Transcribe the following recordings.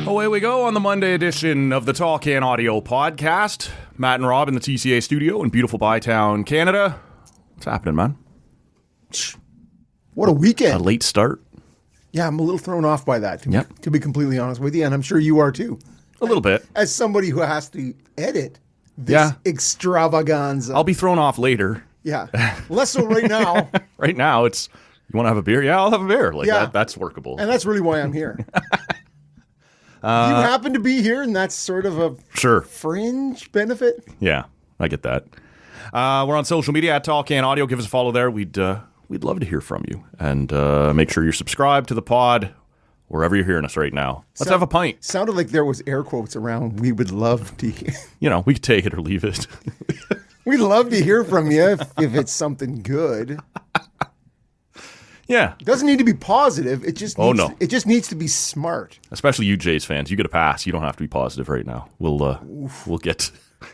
Away we go on the Monday edition of the Tall Can Audio Podcast. Matt and Rob in the TCA studio in beautiful Bytown, Canada. What's happening, man? What a weekend. A late start. Yeah, I'm a little thrown off by that, to be completely honest with you, and I'm sure you are too. A little bit. As somebody who has to edit this extravaganza. I'll be thrown off later. Yeah. Less so right now. Right now, it's, you want to have a beer? Yeah, I'll have a beer. That's workable. And that's really why I'm here. You happen to be here, and that's sort of a fringe benefit. Yeah, I get that. We're on social media at Tall Can Audio. Give us a follow there. We'd love to hear from you. And make sure you're subscribed to the pod wherever you're hearing us right now. Let's have a pint. Sounded like there was air quotes around. We would love to hear. We could take it or leave it. We'd love to hear from you if it's something good. Yeah. It doesn't need to be positive. It just needs to be smart. Especially you Jays fans. You get a pass. You don't have to be positive right now. We'll get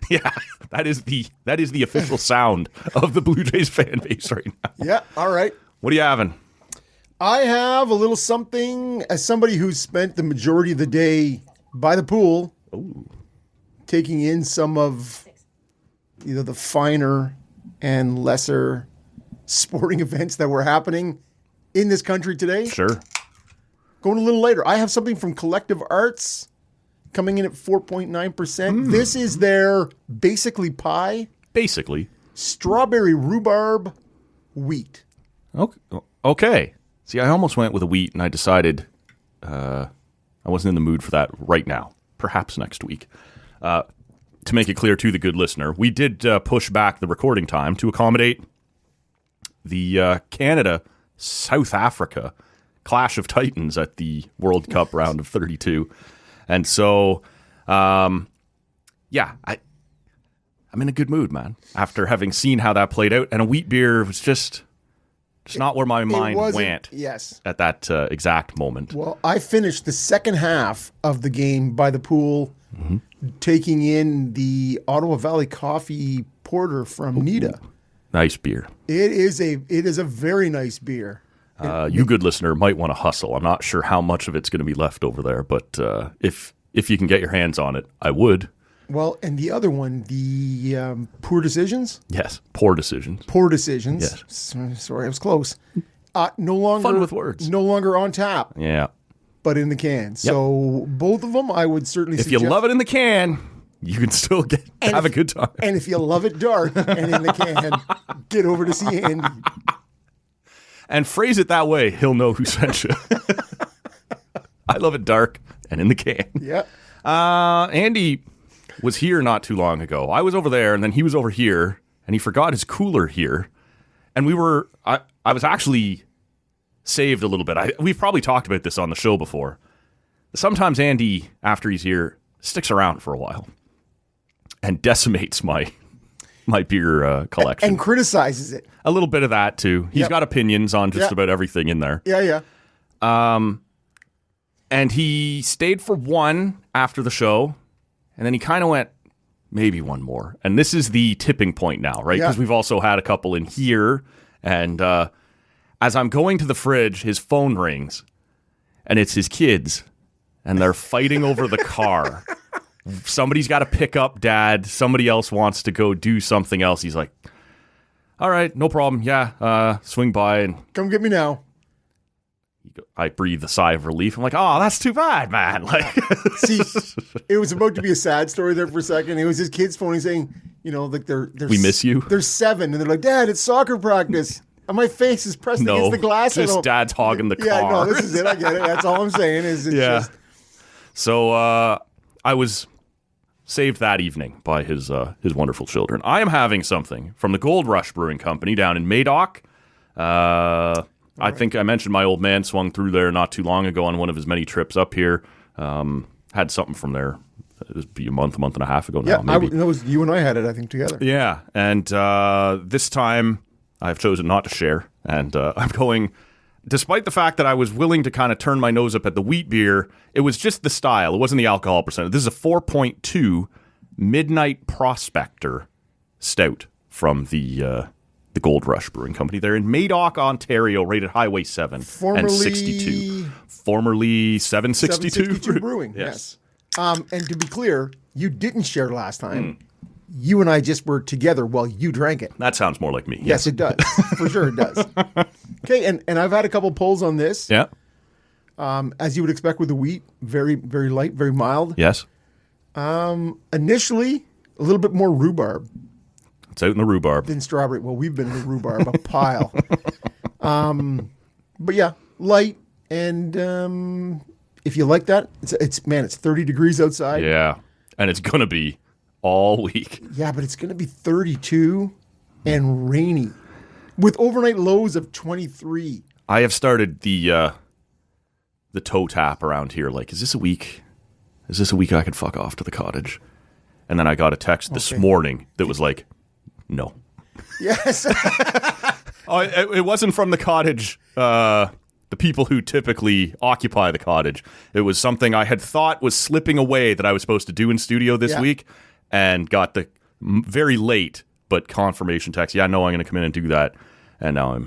yeah. That is the official sound of the Blue Jays fan base right now. Yeah, all right. What are you having? I have a little something as somebody who's spent the majority of the day by the pool. Ooh. Taking in some of either the finer and lesser sporting events that were happening in this country today. Sure. Going a little later, I have something from Collective Arts coming in at 4.9%. This is their basically pie. Basically. Strawberry rhubarb wheat. Okay. See, I almost went with a wheat, and I decided I wasn't in the mood for that right now. Perhaps next week. To make it clear to the good listener, we did push back the recording time to accommodate the Canada-South Africa Clash of Titans at the World Cup round of 32. And so, I'm in a good mood, man, after having seen how that played out. And a wheat beer was just not where my mind went at that exact moment. Well, I finished the second half of the game by the pool, taking in the Ottawa Valley Coffee Porter from Nita. Nice beer. It is a very nice beer. You good listener might want to hustle. I'm not sure how much of it's going to be left over there, but if you can get your hands on it, I would. Well, and the other one, the Poor Decisions? Yes, Poor Decisions. Poor Decisions. Yes. Sorry, I was close. No longer fun with words. No longer on tap. Yeah. But in the can. Yep. So both of them, I would certainly suggest. If you love it in the can, you can still have a good time. And if you love it dark and in the can, get over to see Andy. And phrase it that way, he'll know who sent you. I love it dark and in the can. Yeah. Andy was here not too long ago. I was over there, and then he was over here, and he forgot his cooler here. And I was actually saved a little bit. We've probably talked about this on the show before. Sometimes Andy, after he's here, sticks around for a while and decimates my beer collection. And criticizes it. A little bit of that, too. He's got opinions on just about everything in there. Yeah. And he stayed for one after the show, and then he kind of went, maybe one more. And this is the tipping point now, right? Because we've also had a couple in here, and as I'm going to the fridge, his phone rings, and it's his kids, and they're fighting over the car. Somebody's got to pick up Dad. Somebody else wants to go do something else. He's like, all right, no problem. Yeah, swing by and come get me now. I breathe a sigh of relief. I'm like, oh, that's too bad, man. See, it was about to be a sad story there for a second. It was his kids phoning saying, they're we miss you. They're 7, and they're like, Dad, it's soccer practice. And my face is pressed against the glass. Just Dad's hogging the car. Yeah, no, this is it. I get it. That's all I'm saying. Just... So I was saved that evening by his wonderful children. I am having something from the Gold Rush Brewing Company down in Madoc. I think I mentioned my old man swung through there not too long ago on one of his many trips up here. Had something from there. It was a month and a half ago now. Yeah, maybe. It was you and I had it, I think, together. Yeah, and this time I've chosen not to share, and I'm going. Despite the fact that I was willing to kind of turn my nose up at the wheat beer, it was just the style. It wasn't the alcohol percentage. This is a 4.2 Midnight Prospector Stout from the the Gold Rush Brewing Company. They're in Madoc, Ontario, right at Highway 7 and 62. Formerly 762 Brewing, yes. And to be clear, you didn't share last time. You and I just were together while you drank it. That sounds more like me. Yes, it does. For sure it does. Okay, and I've had a couple pulls on this. Yeah. As you would expect with the wheat, very, very light, very mild. Yes. Initially, a little bit more rhubarb. It's out in the rhubarb. Than strawberry. Well, we've been in the rhubarb, a pile. But yeah, light. And if you like that, it's 30 degrees outside. Yeah. And it's going to be all week. Yeah, but it's going to be 32 and rainy with overnight lows of 23. I have started the toe tap around here. Like, is this a week? Is this a week I could fuck off to the cottage? And then I got a text this morning that was like, no. Yes. It wasn't from the cottage, the people who typically occupy the cottage. It was something I had thought was slipping away that I was supposed to do in studio this week, and got the very late but confirmation text. Yeah, no, I'm going to come in and do that. And now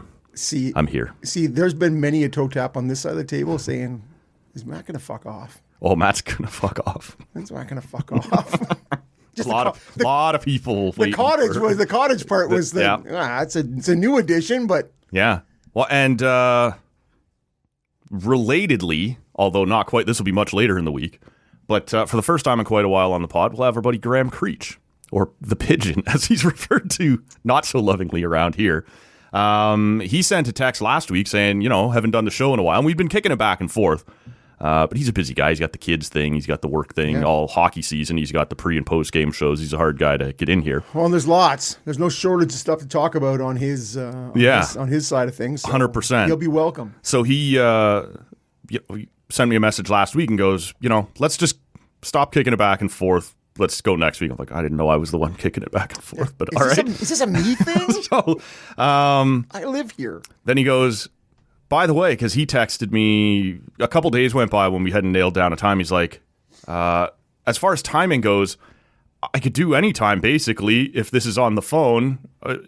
I'm here. See, there's been many a toe tap on this side of the table saying, is Matt going to fuck off? Oh, Matt's going to fuck off. Is Matt going to fuck off? Just a lot of people. The cottage part was it's a new addition, but yeah. Well, and relatedly, although not quite, this will be much later in the week, but for the first time in quite a while on the pod, we'll have our buddy Graham Creech, or the Pigeon, as he's referred to not so lovingly around here. He sent a text last week saying, haven't done the show in a while, and we've been kicking it back and forth. But he's a busy guy. He's got the kids thing. He's got the work thing. All hockey season. He's got the pre- and post-game shows. He's a hard guy to get in here. Well, and there's lots. There's no shortage of stuff to talk about on his on his side of things. So 100%. He'll be welcome. So he sent me a message last week and goes, let's just stop kicking it back and forth. Let's go next week. I'm like, I didn't know I was the one kicking it back and forth. But all right. Is this a me thing? So, I live here. Then he goes, by the way, because he texted me, a couple days went by when we hadn't nailed down a time. He's like, as far as timing goes, I could do any time, basically, if this is on the phone.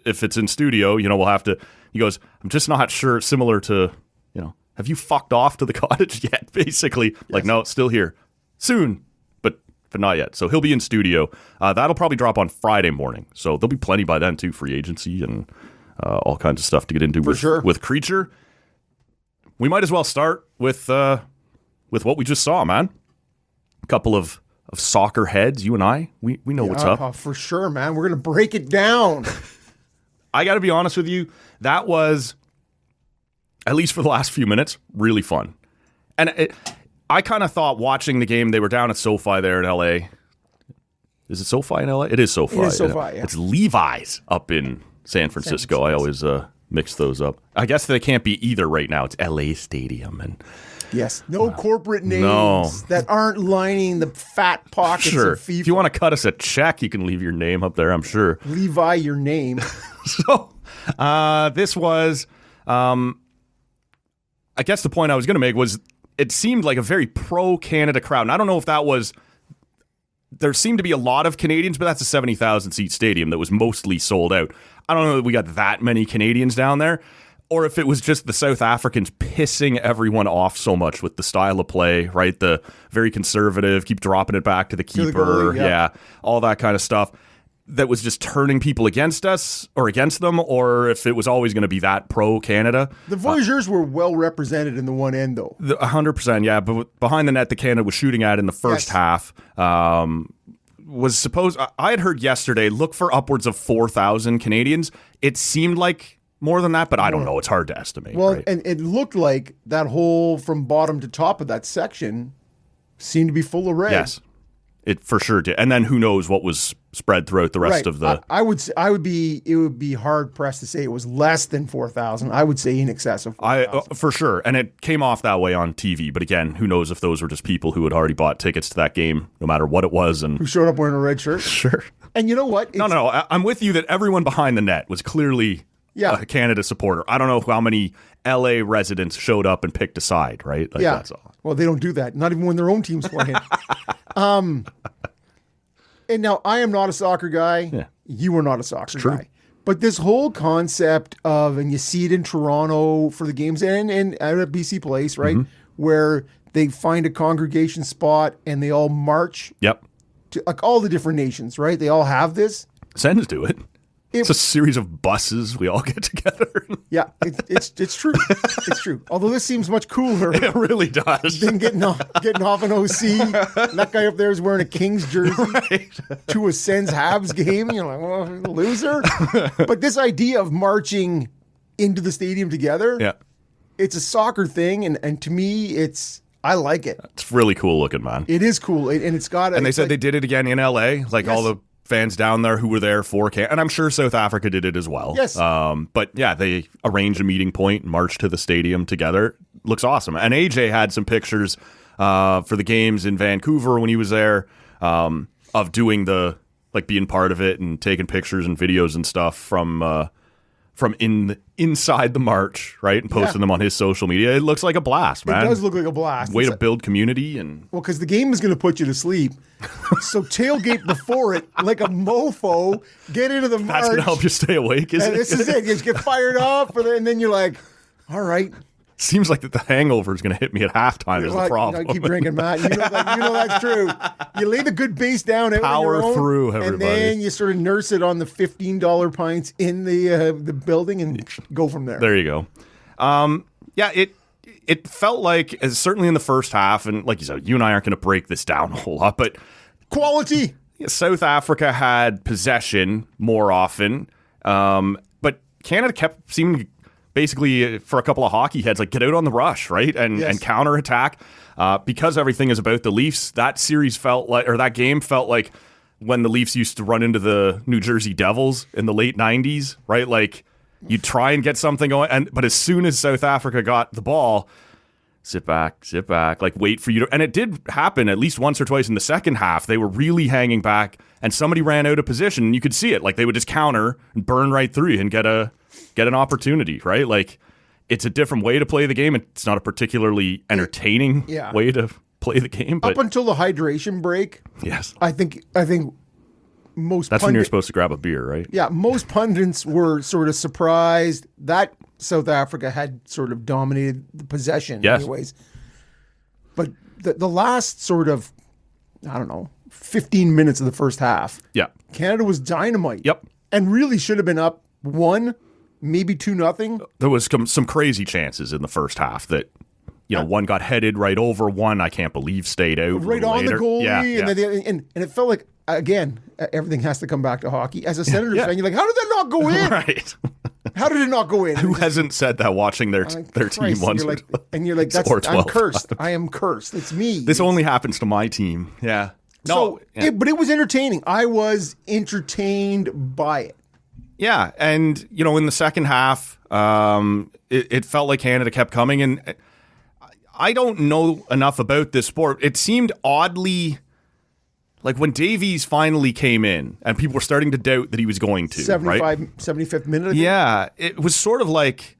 If it's in studio, we'll have to. He goes, I'm just not sure, similar to, have you fucked off to the cottage yet, basically? Yes. Like, no, it's still here. Soon, but not yet. So he'll be in studio. That'll probably drop on Friday morning. So there'll be plenty by then, too, free agency and all kinds of stuff to get into with Creature. We might as well start with what we just saw, man. A couple of soccer heads, you and I. We know what's up. For sure, man. We're going to break it down. I got to be honest with you. That was, at least for the last few minutes, really fun. And I kind of thought watching the game, they were down at SoFi there in L.A. Is it SoFi in L.A.? It is SoFi. It is SoFi, yeah. It's Levi's up in San Francisco. I always mix those up. I guess they can't be either right now. It's LA Stadium and yes, no corporate names that aren't lining the fat pockets of FIFA. If you want to cut us a check, you can leave your name up there, I'm sure. Levi, your name. So this was, I guess the point I was going to make was it seemed like a very pro-Canada crowd. And I don't know if that was, there seemed to be a lot of Canadians, but that's a 70,000 seat stadium that was mostly sold out. I don't know that we got that many Canadians down there, or if it was just the South Africans pissing everyone off so much with the style of play, right? The very conservative, keep dropping it back to the keeper, goalie, all that kind of stuff. That was just turning people against us or against them, or if it was always going to be that pro-Canada. The Voyageurs were well represented in the one end, though. 100%, yeah. But behind the net, the Canada was shooting at in the first half was supposed. I had heard yesterday, look for upwards of 4,000 Canadians. It seemed like more than that, but I don't know. It's hard to estimate. Well, right? And it looked like that whole from bottom to top of that section seemed to be full of red. Yes. It for sure did. And then who knows what was spread throughout the rest of the... It would be hard pressed to say it was less than 4,000. I would say in excess of 4,000. For sure. And it came off that way on TV. But again, who knows if those were just people who had already bought tickets to that game, no matter what it was. And who showed up wearing a red shirt. Sure. And you know what? No. I'm with you that everyone behind the net was clearly a Canada supporter. I don't know how many LA residents showed up and picked a side, right? Like, that's all. Well, they don't do that. Not even when their own team's playing. And now I am not a soccer guy. Yeah. You are not a soccer guy. But this whole concept of, and you see it in Toronto for the games and out at BC Place, right? Where they find a congregation spot and they all march. Yep. To, like all the different nations, right? They all have this. Sens do it. It's a series of buses. We all get together. Yeah, it's true. It's true. Although this seems much cooler. It really does. Than getting off an OC. And that guy up there is wearing a Kings jersey to a Sens Habs game. You're like, well, loser. But this idea of marching into the stadium together, it's a soccer thing, and to me, I like it. It's really cool looking, man. It is cool, and it's got. And they said they did it again in LA, like all the fans down there who were there for and I'm sure South Africa did it as well. Yes. But yeah, they arranged a meeting point and marched to the stadium together. Looks awesome. And AJ had some pictures for the games in Vancouver when he was there of doing being part of it and taking pictures and videos and stuff from inside the march, right? And posting them on his social media. It looks like a blast, man. It does look like a blast. Way to build community. Well, because the game is going to put you to sleep. So tailgate before it like a mofo, get into the march. That's going to help you stay awake, isn't it? This is it. You just get fired up, and then you're like, all right. Seems like that the hangover is going to hit me at halftime is the problem. Keep drinking, Matt. You know that's true. You lay the good base down, power through, everybody, and then you sort of nurse it on the $15 pints in the building and go from there. There you go. It felt like, certainly in the first half, and like you said, you and I aren't going to break this down a whole lot, but quality. South Africa had possession more often, but Canada kept seeming basically for a couple of hockey heads, like get out on the rush, right? And counterattack. Because everything is about the Leafs, that game felt like when the Leafs used to run into the New Jersey Devils in the late 90s, right? Like you try and get something going, but as soon as South Africa got the ball, sit back, like wait for you to, and it did happen at least once or twice in the second half. They were really hanging back and somebody ran out of position and you could see it. Like they would just counter and burn right through you and get an opportunity, right? Like it's a different way to play the game. It's not a particularly entertaining way to play the game. But up until the hydration break, yes, I think most that's when you're supposed to grab a beer, right? Yeah, most pundits were sort of surprised that South Africa had sort of dominated the possession anyways. But the last sort of, 15 minutes of the first half, Canada was dynamite. Yep. And really should have been up 1, maybe 2-0. There was some crazy chances in the first half that, one got headed right over, one I can't believe stayed out. Right on later. the goalie. Yeah. And it felt like, again, everything has to come back to hockey. As a Senators fan, you're like, how did that not go in? Right. How did it not go in? Who hasn't said that watching their team once? And you're like, I'm cursed. I am cursed. It's me. This only happens to my team. Yeah. But it was entertaining. I was entertained by it. Yeah. And, in the second half, it felt like Canada kept coming. And I don't know enough about this sport. It seemed oddly like when Davies finally came in and people were starting to doubt that he was going to. 75th minute. Yeah. It was sort of like,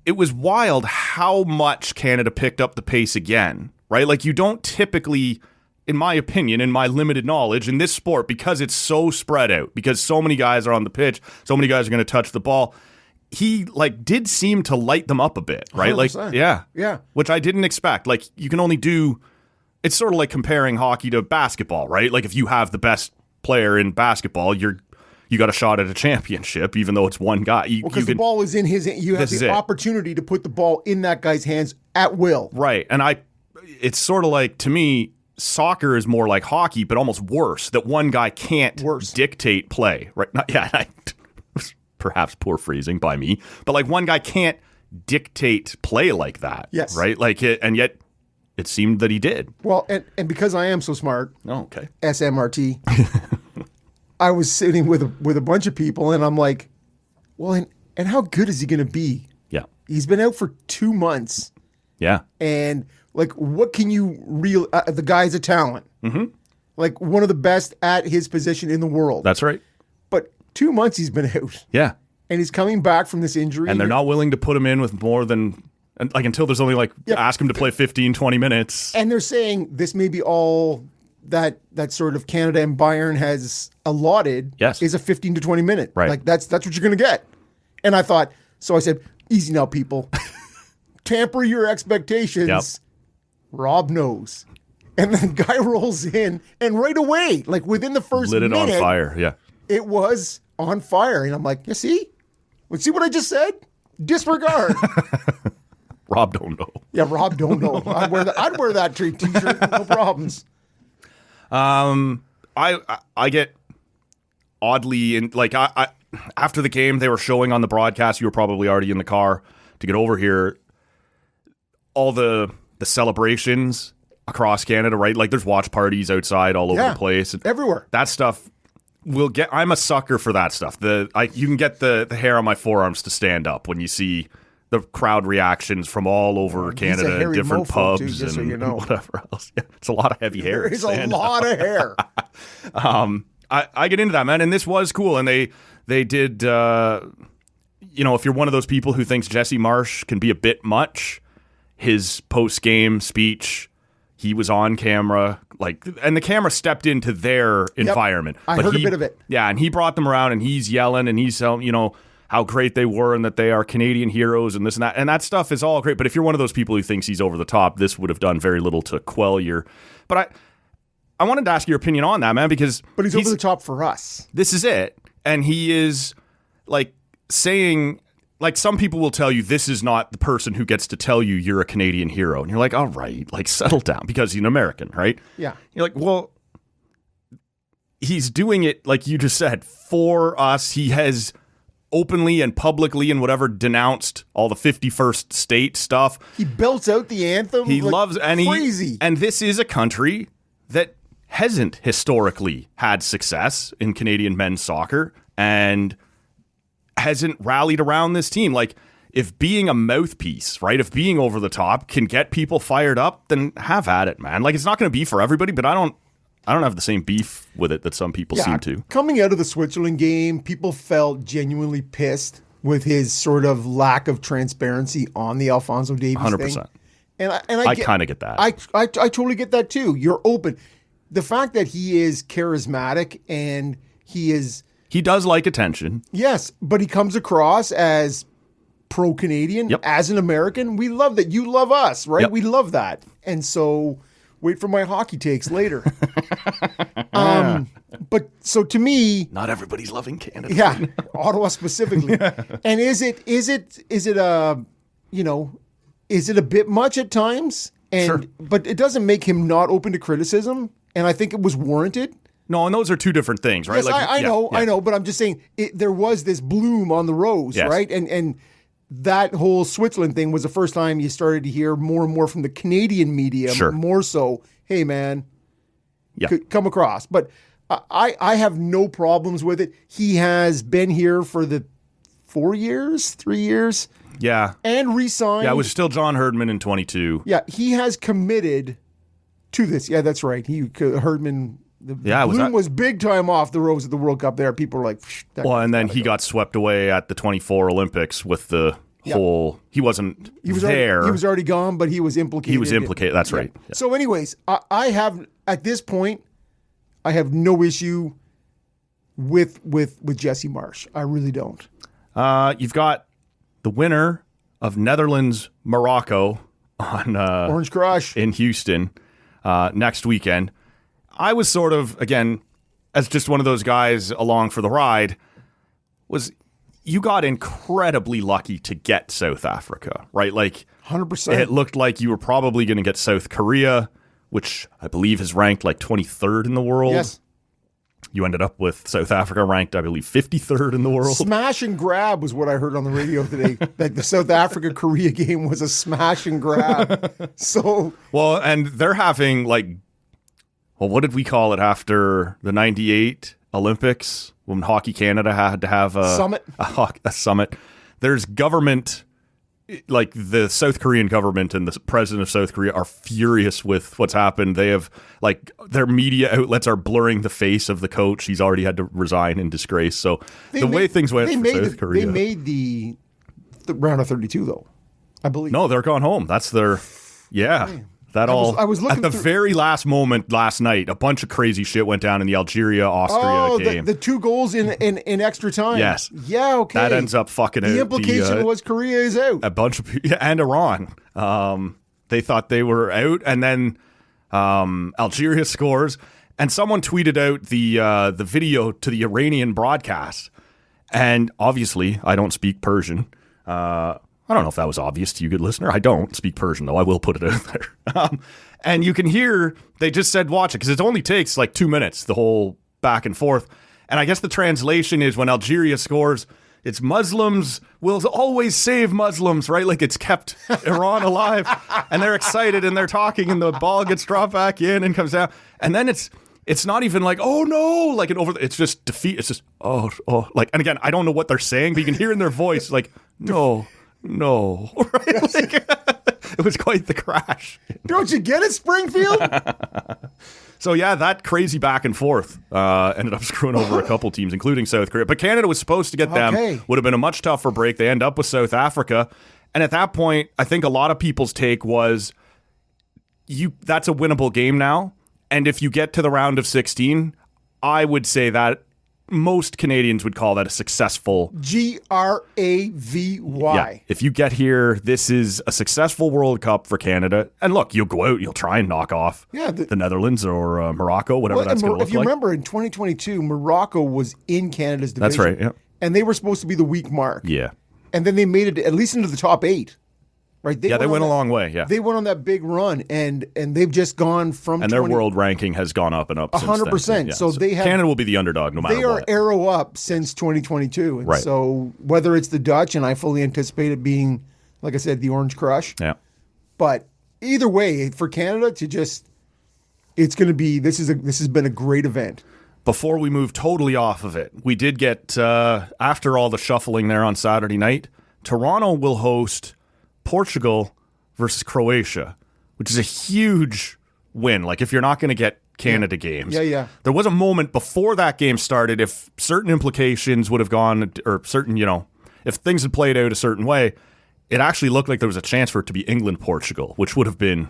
it was wild how much Canada picked up the pace again, right? Like you don't typically, in my opinion, in my limited knowledge, in this sport, because it's so spread out, because so many guys are on the pitch, so many guys are going to touch the ball, he did seem to light them up a bit, right? 100%. Like, yeah, which I didn't expect. Like you can only do, it's sort of like comparing hockey to basketball, right? Like if you have the best player in basketball, you got a shot at a championship, even though it's one guy. Because the ball is in his, you have the opportunity to put the ball in that guy's hands at will. Right. And it's sort of like, to me, soccer is more like hockey, but almost worse, that one guy can't dictate play, right? Perhaps poor phrasing by me, but like one guy can't dictate play like that. Yes. Right? Like and yet it seemed that he did. Well, and because I am so smart, okay. SMRT, I was sitting with a bunch of people and I'm like, well, and how good is he going to be? Yeah. He's been out for 2 months. Yeah. And like, what can you the guy's a talent. Mm-hmm. Like one of the best at his position in the world. That's right. But 2 months he's been out. Yeah. And he's coming back from this injury. And they're not willing to put him in with more than, until there's only ask him to play 15, 20 minutes. And they're saying this may be all that sort of Canada and Bayern has allotted is a 15 to 20 minute. Right. Like that's what you're going to get. And I thought, so I said, easy now, people. Tamper your expectations. Yep. Rob knows. And the guy rolls in, and right away, like within the first minute, lit it on fire. Yeah. It was on fire. And I'm like, you see? See what I just said? Disregard. Rob don't know. Yeah, Rob don't know. I'd wear that t-shirt. No problems. I get oddly in like I after the game they were showing on the broadcast. You were probably already in the car to get over here. All the celebrations across Canada, right? Like there's watch parties outside all over the place, everywhere. That stuff will get. I'm a sucker for that stuff. You can get the hair on my forearms to stand up when you see the crowd reactions from all over Canada and different pubs too, and whatever else. Yeah, it's a lot of heavy hair. It's a lot of hair. I get into that, man, and this was cool. And they did, if you're one of those people who thinks Jesse Marsh can be a bit much, his post-game speech, he was on camera, and the camera stepped into their environment. I heard a bit of it. Yeah, and he brought them around, and he's yelling, and he's how great they were and that they are Canadian heroes and this and that. And that stuff is all great. But if you're one of those people who thinks he's over the top, this would have done very little to quell your... But I wanted to ask your opinion on that, man, because... But he's over the top for us. This is it. And he is, saying... some people will tell you this is not the person who gets to tell you you're a Canadian hero. And you're like, all right, settle down because he's an American, right? Yeah. You're like, well... He's doing it, like you just said, for us. He has... openly and publicly and whatever denounced all the 51st state stuff. He belts out the anthem. He loves crazy. And this is a country that hasn't historically had success in Canadian men's soccer and hasn't rallied around this team. If being a mouthpiece, right? If being over the top can get people fired up, then have at it, man. It's not going to be for everybody, but I don't have the same beef with it that some people seem to. Coming out of the Switzerland game, people felt genuinely pissed with his sort of lack of transparency on the Alphonso Davies 100%. Thing. And I kind of get that. I totally get that too. You're open. The fact that he is charismatic and he does like attention. Yes, but he comes across as pro-Canadian, as an American. We love that. You love us, right? Yep. We love that. And so... wait for my hockey takes later. But so to me, not everybody's loving Canada. Yeah, Ottawa specifically. And is it a bit much at times? And sure. But it doesn't make him not open to criticism. And I think it was warranted. No, and those are two different things, right? Yes, I know. But I'm just saying there was this bloom on the rose, right? And that whole Switzerland thing was the first time you started to hear more and more from the Canadian media, more so, hey, man, come across. But I have no problems with it. He has been here for the 3 years. Yeah. And re-signed. Yeah, it was still John Herdman in 22. Yeah, he has committed to this. Yeah, that's right. Herdman... The bloom was big time off the rose at the World Cup there. People were like, and then he got swept away at the 24 Olympics with the whole, he wasn't there. He was already gone, but he was implicated. That's right. Yeah. So anyways, I have, at this point, I have no issue with Jesse Marsh. I really don't. You've got the winner of Netherlands-Morocco on Orange Crush in Houston next weekend. I was sort of, again, as just one of those guys along for the ride, you got incredibly lucky to get South Africa, right? 100%. It looked like you were probably going to get South Korea, which I believe is ranked 23rd in the world. Yes. You ended up with South Africa ranked, I believe, 53rd in the world. Smash and grab was what I heard on the radio today. The South Africa-Korea game was a smash and grab. And they're having what did we call it after the 98 Olympics when Hockey Canada had to have a summit? There's government, the South Korean government and the president of South Korea are furious with what's happened. They have, their media outlets are blurring the face of the coach. He's already had to resign in disgrace. So way things went for South Korea. They made the round of 32, though, I believe. No, they're gone home. That's their, I was looking at the very last moment last night. A bunch of crazy shit went down in the Algeria-Austria game. The 2 goals in extra time. Yes. Yeah. Okay. That ends up fucking out. The implication was Korea is out. A bunch of and Iran. They thought they were out, and then Algeria scores, and someone tweeted out the video to the Iranian broadcast. And obviously, I don't speak Persian. I don't know if that was obvious to you, good listener. I don't speak Persian, though. I will put it out there. And you can hear they just said watch it, because it only takes like 2 minutes, the whole back and forth. And I guess the translation is when Algeria scores, it's Muslims will always save Muslims, right? Like it's kept Iran alive. And they're excited and they're talking and the ball gets dropped back in and comes down. And then it's not even like, oh no, like it's just defeat. It's just, oh, like, and again, I don't know what they're saying, but you can hear in their voice, like, no, right? Like, it was quite the crash. Don't you get it, Springfield? So yeah, that crazy back and forth ended up screwing over a couple teams, including South Korea. But Canada was supposed to get them. Would have been a much tougher break. They end up with South Africa. And at that point, I think a lot of people's take was, that's a winnable game now. And if you get to the round of 16, I would say that most Canadians would call that a successful... Gravy. Yeah. If you get here, this is a successful World Cup for Canada. And look, you'll go out, you'll try and knock off the Netherlands or Morocco, whatever that's going to look like. If you remember, in 2022, Morocco was in Canada's division. That's right, yeah. And they were supposed to be the weak mark. Yeah. And then they made it at least into the top 8. Right? They went a long way, yeah. They went on that big run, and they've just gone from... And their world ranking has gone up and up 100%. Since then. Yeah. So they have... Canada will be the underdog no matter what. They are arrow up since 2022. And right. So whether it's the Dutch, and I fully anticipate it being, like I said, the Orange Crush. Yeah. But either way, for Canada to just... It's going to be... This has been a great event. Before we move totally off of it, we did get, after all the shuffling there on Saturday night, Toronto will host Portugal versus Croatia, which is a huge win. Like, if you're not going to get Canada games. Yeah. There was a moment before that game started, if certain implications would have gone, or certain, if things had played out a certain way, it actually looked like there was a chance for it to be England-Portugal, which would have been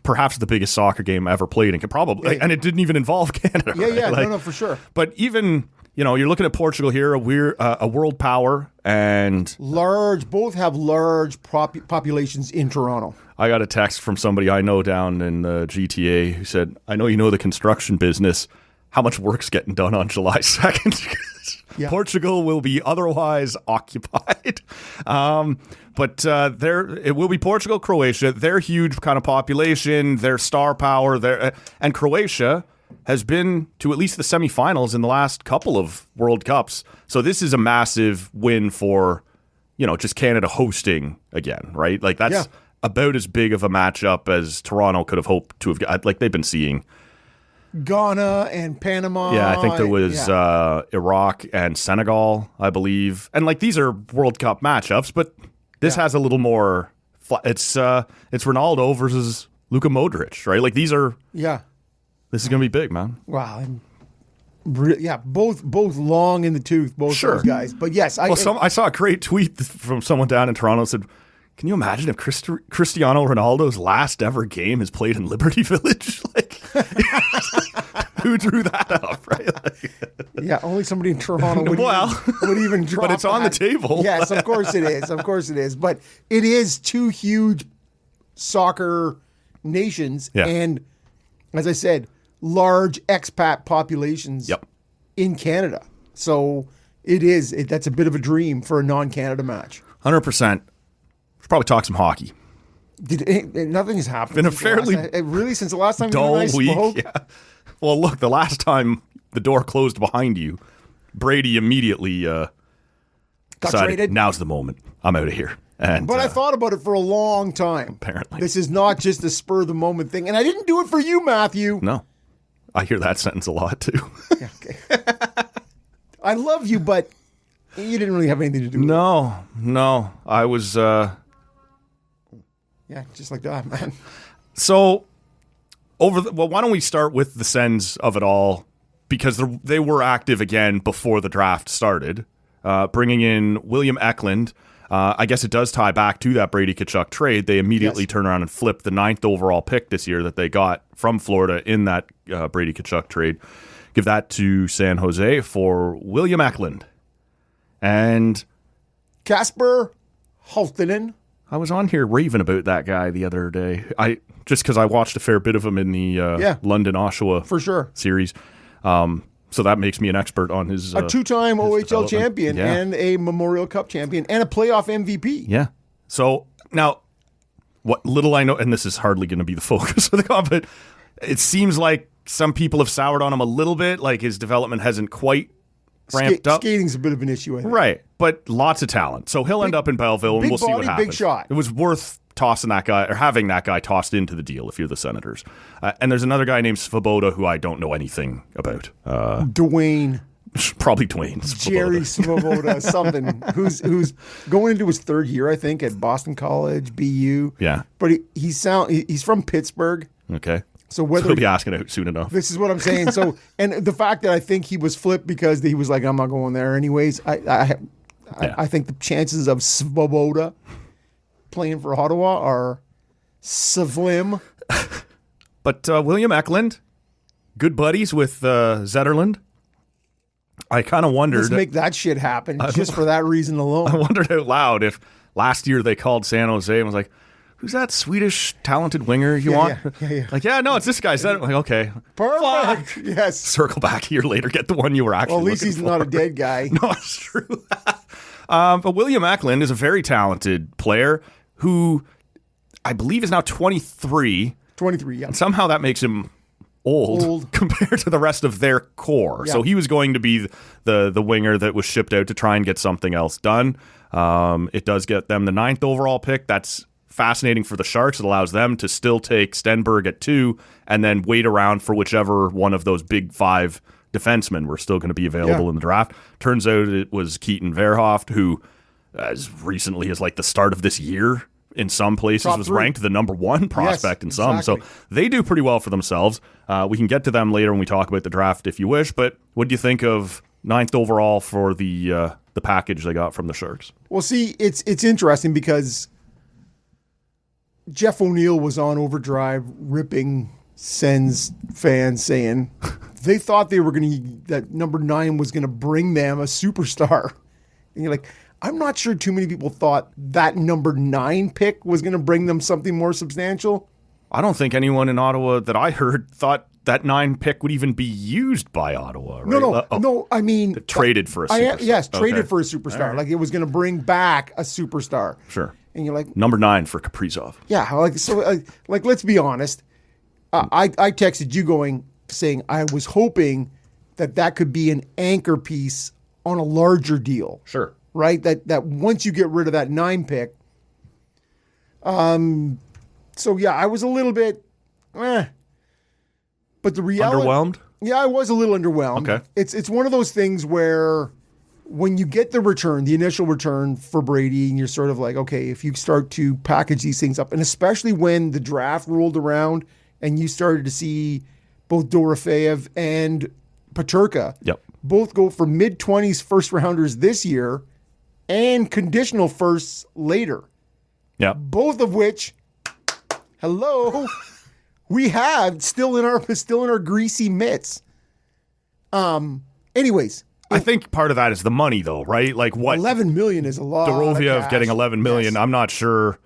perhaps the biggest soccer game ever played, and and it didn't even involve Canada. Yeah, right? No, for sure. But even... you're looking at Portugal here, a world power, and... Both have large populations in Toronto. I got a text from somebody I know down in the GTA who said, I know you know the construction business. How much work's getting done on July 2nd? Yeah. Portugal will be otherwise occupied. But it will be Portugal, Croatia. Their huge kind of population, their star power, and Croatia has been to at least the semifinals in the last couple of World Cups. So this is a massive win for, just Canada hosting again, right? Like that's about as big of a matchup as Toronto could have hoped to have. Like they've been seeing Ghana and Panama. Yeah, I think there was Iraq and Senegal, I believe. And like these are World Cup matchups, but this has a little more. It's Ronaldo versus Luka Modric, right? Like these are. Yeah. This is going to be big, man. Wow. Both long in the tooth, both those guys. But yes, I saw a great tweet from someone down in Toronto that said, can you imagine if Cristiano Ronaldo's last ever game is played in Liberty Village? Like, who drew that up, right? Like, only somebody in Toronto would even drop But it's on the table. Yes, of course it is. Of course it is. But it is two huge soccer nations. Yeah. And as I said, large expat populations in Canada. So that's a bit of a dream for a non-Canada match. 100%. Should probably talk some hockey. Nothing has happened. Been a fairly since the last time dull you and I week. spoke. Yeah. Well, look, the last time the door closed behind you, Brady immediately decided, traded. Now's the moment. I'm out of here. But I thought about it for a long time. Apparently. This is not just a spur of the moment thing. And I didn't do it for you, Matthew. No. I hear that sentence a lot, too. Yeah, okay. I love you, but you didn't really have anything to do with it. No. I was... Yeah, just like that, man. So, why don't we start with the Sens of it all? Because they were active again before the draft started, bringing in William Eklund, I guess it does tie back to that Brady Tkachuk trade. They immediately turn around and flip the 9th overall pick this year that they got from Florida in that Brady Tkachuk trade. Give that to San Jose for William Eklund. And Kasper Halttunen. I was on here raving about that guy the other day. Just because I watched a fair bit of him in the London-Oshawa for sure series. So that makes me an expert on his a two-time OHL champion and a Memorial Cup champion and a playoff MVP. Yeah. So now, what little I know, and this is hardly going to be the focus of the comp, but it seems like some people have soured on him a little bit. Like his development hasn't quite ramped up. Skating's a bit of an issue, I think. Right. But lots of talent. So he'll end up in Belleville, and we'll see what happens. Big shot. It was worth tossing that guy, or having that guy tossed into the deal if you're the Senators. And there's another guy named Svoboda who I don't know anything about. Dwayne. Probably Dwayne Svoboda. Jerry Svoboda, something. Who's going into his 3rd year, I think, at Boston College, BU. Yeah. But he's from Pittsburgh. Okay. So whether he'll be asking out soon enough. This is what I'm saying. So, and the fact that I think he was flipped because he was like, I'm not going there anyways. I think the chances of Svoboda playing for Ottawa are slim. But William Eklund, good buddies with Zetterlund. I kind of wondered. Let's make that shit happen just for that reason alone. I wondered out loud if last year they called San Jose and was like, who's that Swedish talented winger you want? Yeah. Like, no, it's this guy. Like, okay. Perfect. Fuck. Yes. Circle back a year later, get the one you were actually Well, at least he's for. not a dead guy. No, it's true. But William Eklund is a very talented player who I believe is now 23. 23, yeah. And somehow that makes him old compared to the rest of their core. Yeah. So he was going to be the winger that was shipped out to try and get something else done. It does get them the 9th overall pick. That's fascinating for the Sharks. It allows them to still take Stenberg at 2 and then wait around for whichever one of those big 5 defensemen were still going to be available in the draft. Turns out it was Keaton Verhoeft, who as recently as like the start of this year in some places Top was 3. ranked the number 1 prospect in some. Exactly. So they do pretty well for themselves. We can get to them later when we talk about the draft if you wish, but what do you think of 9th overall for the package they got from the Sharks? Well, see, it's interesting because Jeff O'Neill was on Overdrive ripping Sens fans saying they thought they were that number 9 was going to bring them a superstar. And you're like, I'm not sure too many people thought that number 9 pick was going to bring them something more substantial. I don't think anyone in Ottawa that I heard thought that 9 pick would even be used by Ottawa. Right? No. I mean, traded for a superstar. Traded for a superstar. Right. Like it was going to bring back a superstar. Sure. And you're like, number 9 for Kaprizov. Yeah, like let's be honest. I texted you saying I was hoping that could be an anchor piece on a larger deal. Sure. Right? That once you get rid of that 9 pick. So yeah, I was a little bit But the reality, underwhelmed? Yeah, I was a little underwhelmed. Okay. It's one of those things where when you get the initial return for Brady, and you're sort of like, okay, if you start to package these things up, and especially when the draft rolled around and you started to see both Dorofeyev and Peterka both go for mid-20s first-rounders this year and conditional firsts later. Yeah. Both of which, we have still in our greasy mitts. Anyways, I think part of that is the money, though, right? Like what? $11 million is a lot. Dorofeyev getting $11 million. Yes. I'm not sure.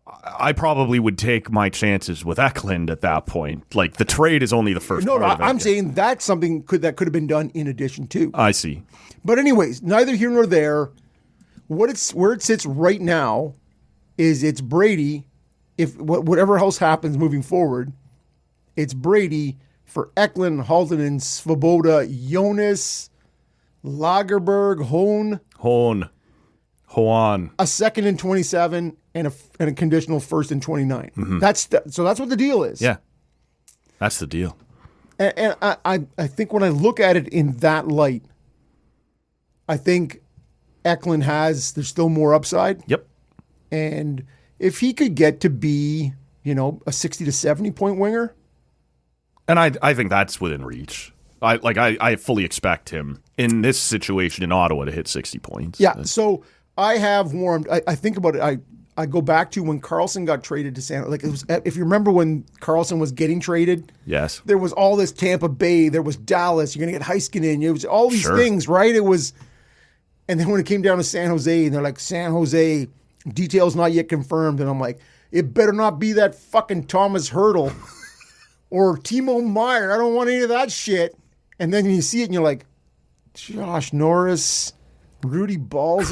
I probably would take my chances with Eklund at that point. Like the trade is only the first. No, I'm saying that's something that could have been done in addition to. I see. But anyways, neither here nor there. Where it sits right now is it's Brady. If whatever else happens moving forward, it's Brady for Eklund, Halttunen, Svoboda, Jonas, Lagerberg, Hohn, a second in 27 and a conditional first in 29. Mm-hmm. That's what the deal is. Yeah, that's the deal. And I think when I look at it in that light, I think Eklund there's still more upside. Yep. And if he could get to be, a 60 to 70 point winger. And I think that's within reach. I fully expect him in this situation in Ottawa to hit 60 points. Yeah. So I have warmed. I think about it. I go back to when Carlson got traded to San. Like it was, if you remember when Carlson was getting traded. Yes. There was all this Tampa Bay. There was Dallas. You're gonna get Heiskanen. It was all these things, right? It was, and then when it came down to San Jose, and they're like, San Jose, details not yet confirmed, and I'm like, it better not be that fucking Thomas Hertl or Timo Meier. I don't want any of that shit. And then you see it, and you're like, Josh Norris, Rudy Balzers,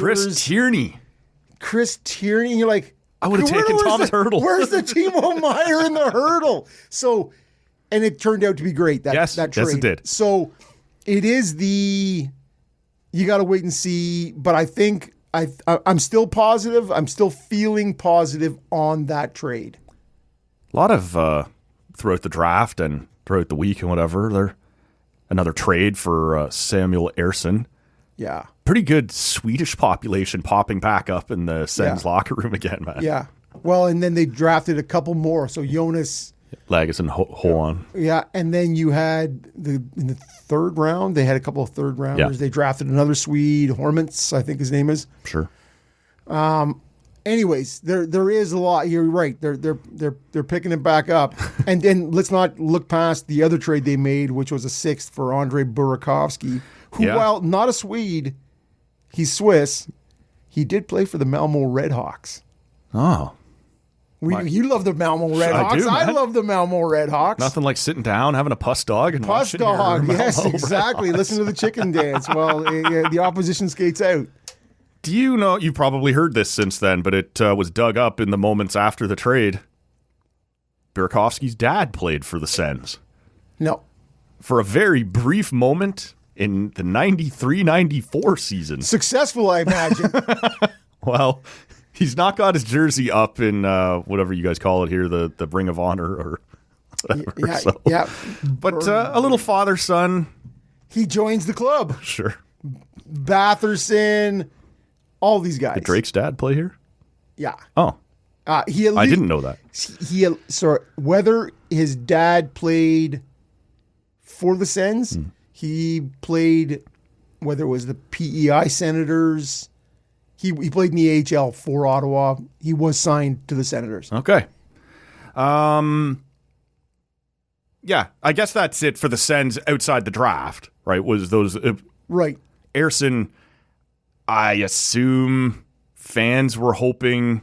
Chris Tierney, and you're like, I would have taken Thomas Hertl. Where's the Timo Meier and the Hertl? So, and it turned out to be great. That trade. Yes, it did. So, it is you got to wait and see. But I think I'm still positive. I'm still feeling positive on that trade. A lot of throughout the draft and throughout the week and whatever, another trade for Samuel Ersson. Yeah. Pretty good Swedish population popping back up in the Sens locker room again, man. Yeah. Well, and then they drafted a couple more. So Jonas Lagus and Hoan. Yeah. And then you had in the third round, they had a couple of third rounders. Yeah. They drafted another Swede, Hormats, I think his name is. Sure. Anyways, there is a lot. You're right. They're picking it back up. And then let's not look past the other trade they made, which was a sixth for Andre Burakovsky, who, while not a Swede, he's Swiss. He did play for the Malmo Redhawks. Oh. You love the Malmo Redhawks. I love the Malmo Redhawks. Nothing like sitting down, having a puss dog. And puss dog, yes, exactly. Listen to the chicken dance while the opposition skates out. Do you know, you've probably heard this since then, but it was dug up in the moments after the trade. Burakovsky's dad played for the Sens. No. For a very brief moment in the 93-94 season. Successful, I imagine. Well, he's not got his jersey up in whatever you guys call it here, the Ring of Honor or whatever. Yeah, yeah. But a little father-son. He joins the club. Sure. Batherson, all these guys. Did Drake's dad play here? Yeah. Oh. I didn't know that. Whether his dad played for the Sens, he played, whether it was the PEI Senators, he played in the AHL for Ottawa. He was signed to the Senators. Okay. Yeah, I guess that's it for the Sens outside the draft, right? Was those... right. Ersson, I assume fans were hoping...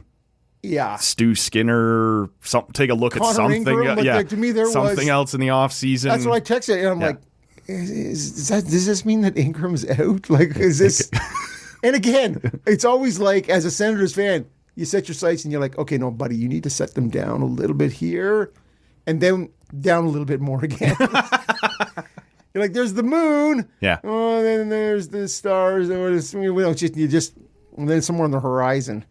Yeah, Stu Skinner. Take a look Connor at something. Ingram, like, to me, there something was else in the offseason. That's what I texted, and I'm like, does this mean that Ingram's out? Like, is this? And again, it's always like, as a Senators fan, you set your sights and you're like, okay, no, buddy, you need to set them down a little bit here, and then down a little bit more again. You're like, there's the moon. Yeah. Oh, then there's the stars. You just, and then somewhere on the horizon.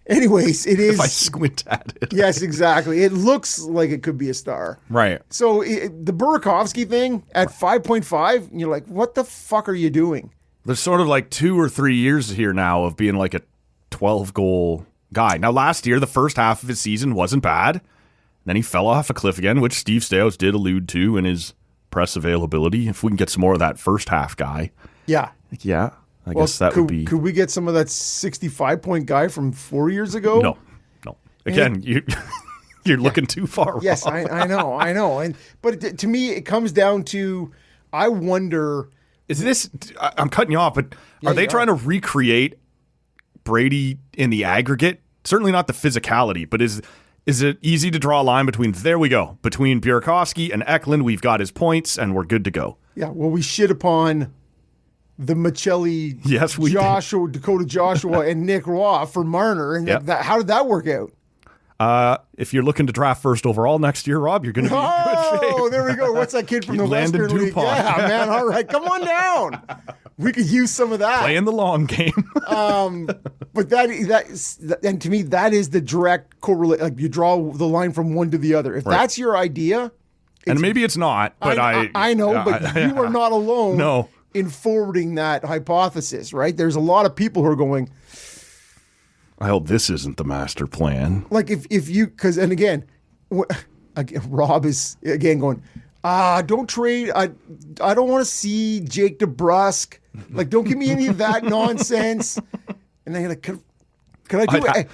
Anyways, it is... If I squint at it. Yes, exactly. It looks like it could be a star. Right. So the Burakovsky thing at 5.5, you're like, what the fuck are you doing? There's sort of like 2 or 3 years here now of being like a 12-goal guy. Now, last year, the first half of his season wasn't bad. Then he fell off a cliff again, which Steve Stais did allude to in his press availability. If we can get some more of that first half guy. Yeah. Yeah. I guess that would be... Could we get some of that 65-point guy from 4 years ago? No. Again, you're looking too far. Yes, I know. But to me, it comes down to, I wonder... Is this... I'm cutting you off, but are they trying to recreate Brady in the aggregate? Certainly not the physicality, but is it easy to draw a line between... There we go. Between Burakovsky and Eklund, we've got his points, and we're good to go. Yeah, well, we shit upon... the Michelli, Dakota Joshua, and Nick Roy for Marner. And how did that work out? If you're looking to draft first overall next year, Rob, you're going to be in good shape. Oh, there we go. What's that kid from the Western League? DuPont. Yeah, man. All right, come on down. We could use some of that. Playing the long game. But and to me, that is the direct correlate. Like, you draw the line from one to the other. If that's your idea, and maybe it's not, but I know, but you are not alone. No. In forwarding that hypothesis, right? There's a lot of people who are going, I hope this isn't the master plan. Like if you, because, and again, Rob is again going, don't trade. I don't want to see Jake DeBrusk. Like, don't give me any of that nonsense. And then you're like, could I do it?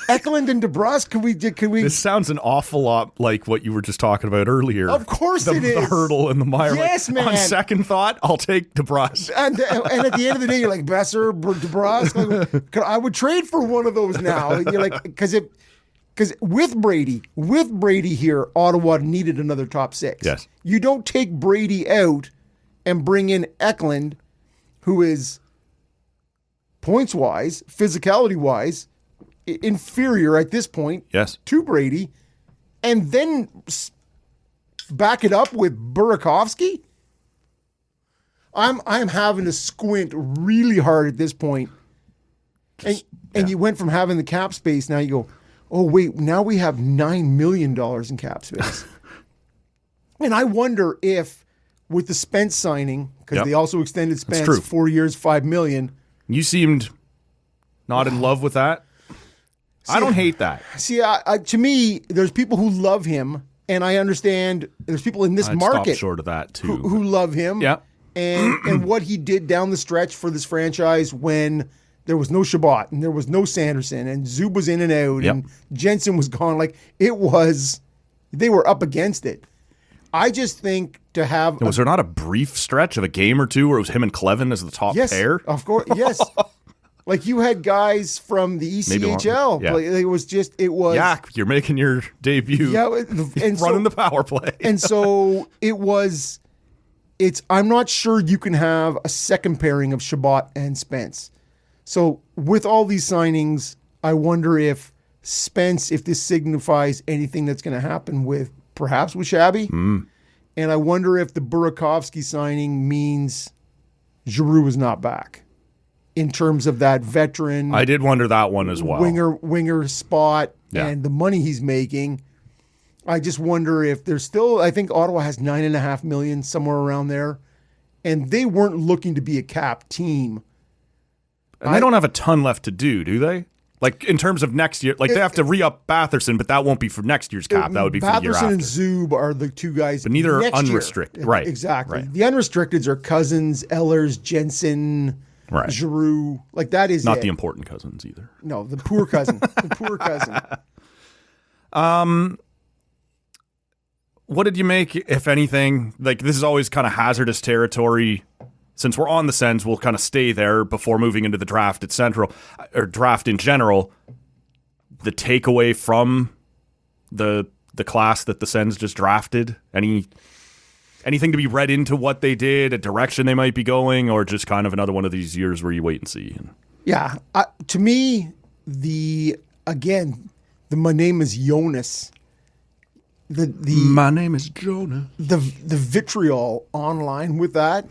Eklund and DeBrusque, could we? This sounds an awful lot like what you were just talking about earlier. Of course it is. The hurdle and the mire. Yes, man. On second thought, I'll take DeBrusque. And at the end of the day, you're like, Besser, DeBrusque. I would trade for one of those now. You're like, because with Brady here, Ottawa needed another top six. Yes. You don't take Brady out and bring in Eklund, who is points-wise, physicality-wise, inferior at this point to Brady, and then back it up with Burakovsky. I'm having to squint really hard at this point. And you went from having the cap space, now you go, oh wait, now we have $9 million in cap space. And I wonder if with the Spence signing, because they also extended Spence 4 years, $5 million. You seemed not in love with that. I don't hate that. See, to me, there's people who love him, and I understand there's people in this market short of that too, who love him. Yeah. And what he did down the stretch for this franchise when there was no Shabbat and there was no Sanderson and Zub was in and out and Jensen was gone. Like, they were up against it. I just think to have... Was there not a brief stretch of a game or two where it was him and Clevin as the top pair? Of course, yes. Like, you had guys from the ECHL. Yeah. Like, it was... Yak, you're making your debut. Yeah, and running the power play. And so it was... I'm not sure you can have a second pairing of Shabbat and Spence. So with all these signings, I wonder if this signifies anything that's going to happen perhaps with Shabby. And I wonder if the Burakovsky signing means Giroux is not back in terms of that veteran. I did wonder that one as well. Winger spot and the money he's making. I just wonder if there's still, I think Ottawa has $9.5 million, somewhere around there. And they weren't looking to be a cap team. And they don't have a ton left to do they? Like, in terms of next year, they have to re-up Batherson, but that won't be for next year's cap. That would be for the year after. Batherson and Zub are the two guys. But neither are unrestricted. Right. Exactly. Right. The unrestricteds are Cousins, Ehlers, Jensen, Giroux. Like, that is not the important Cousins either. No, the poor cousin. The poor cousin. What did you make, if anything? Like, this is always kind of hazardous territory. Since we're on the Sens, we'll kind of stay there before moving into the draft at Central, or draft in general. The takeaway from the class that the Sens just drafted, anything to be read into what they did, a direction they might be going, or just kind of another one of these years where you wait and see? Yeah. To me, my name is Jonas. My name is Jonah. The vitriol online with that.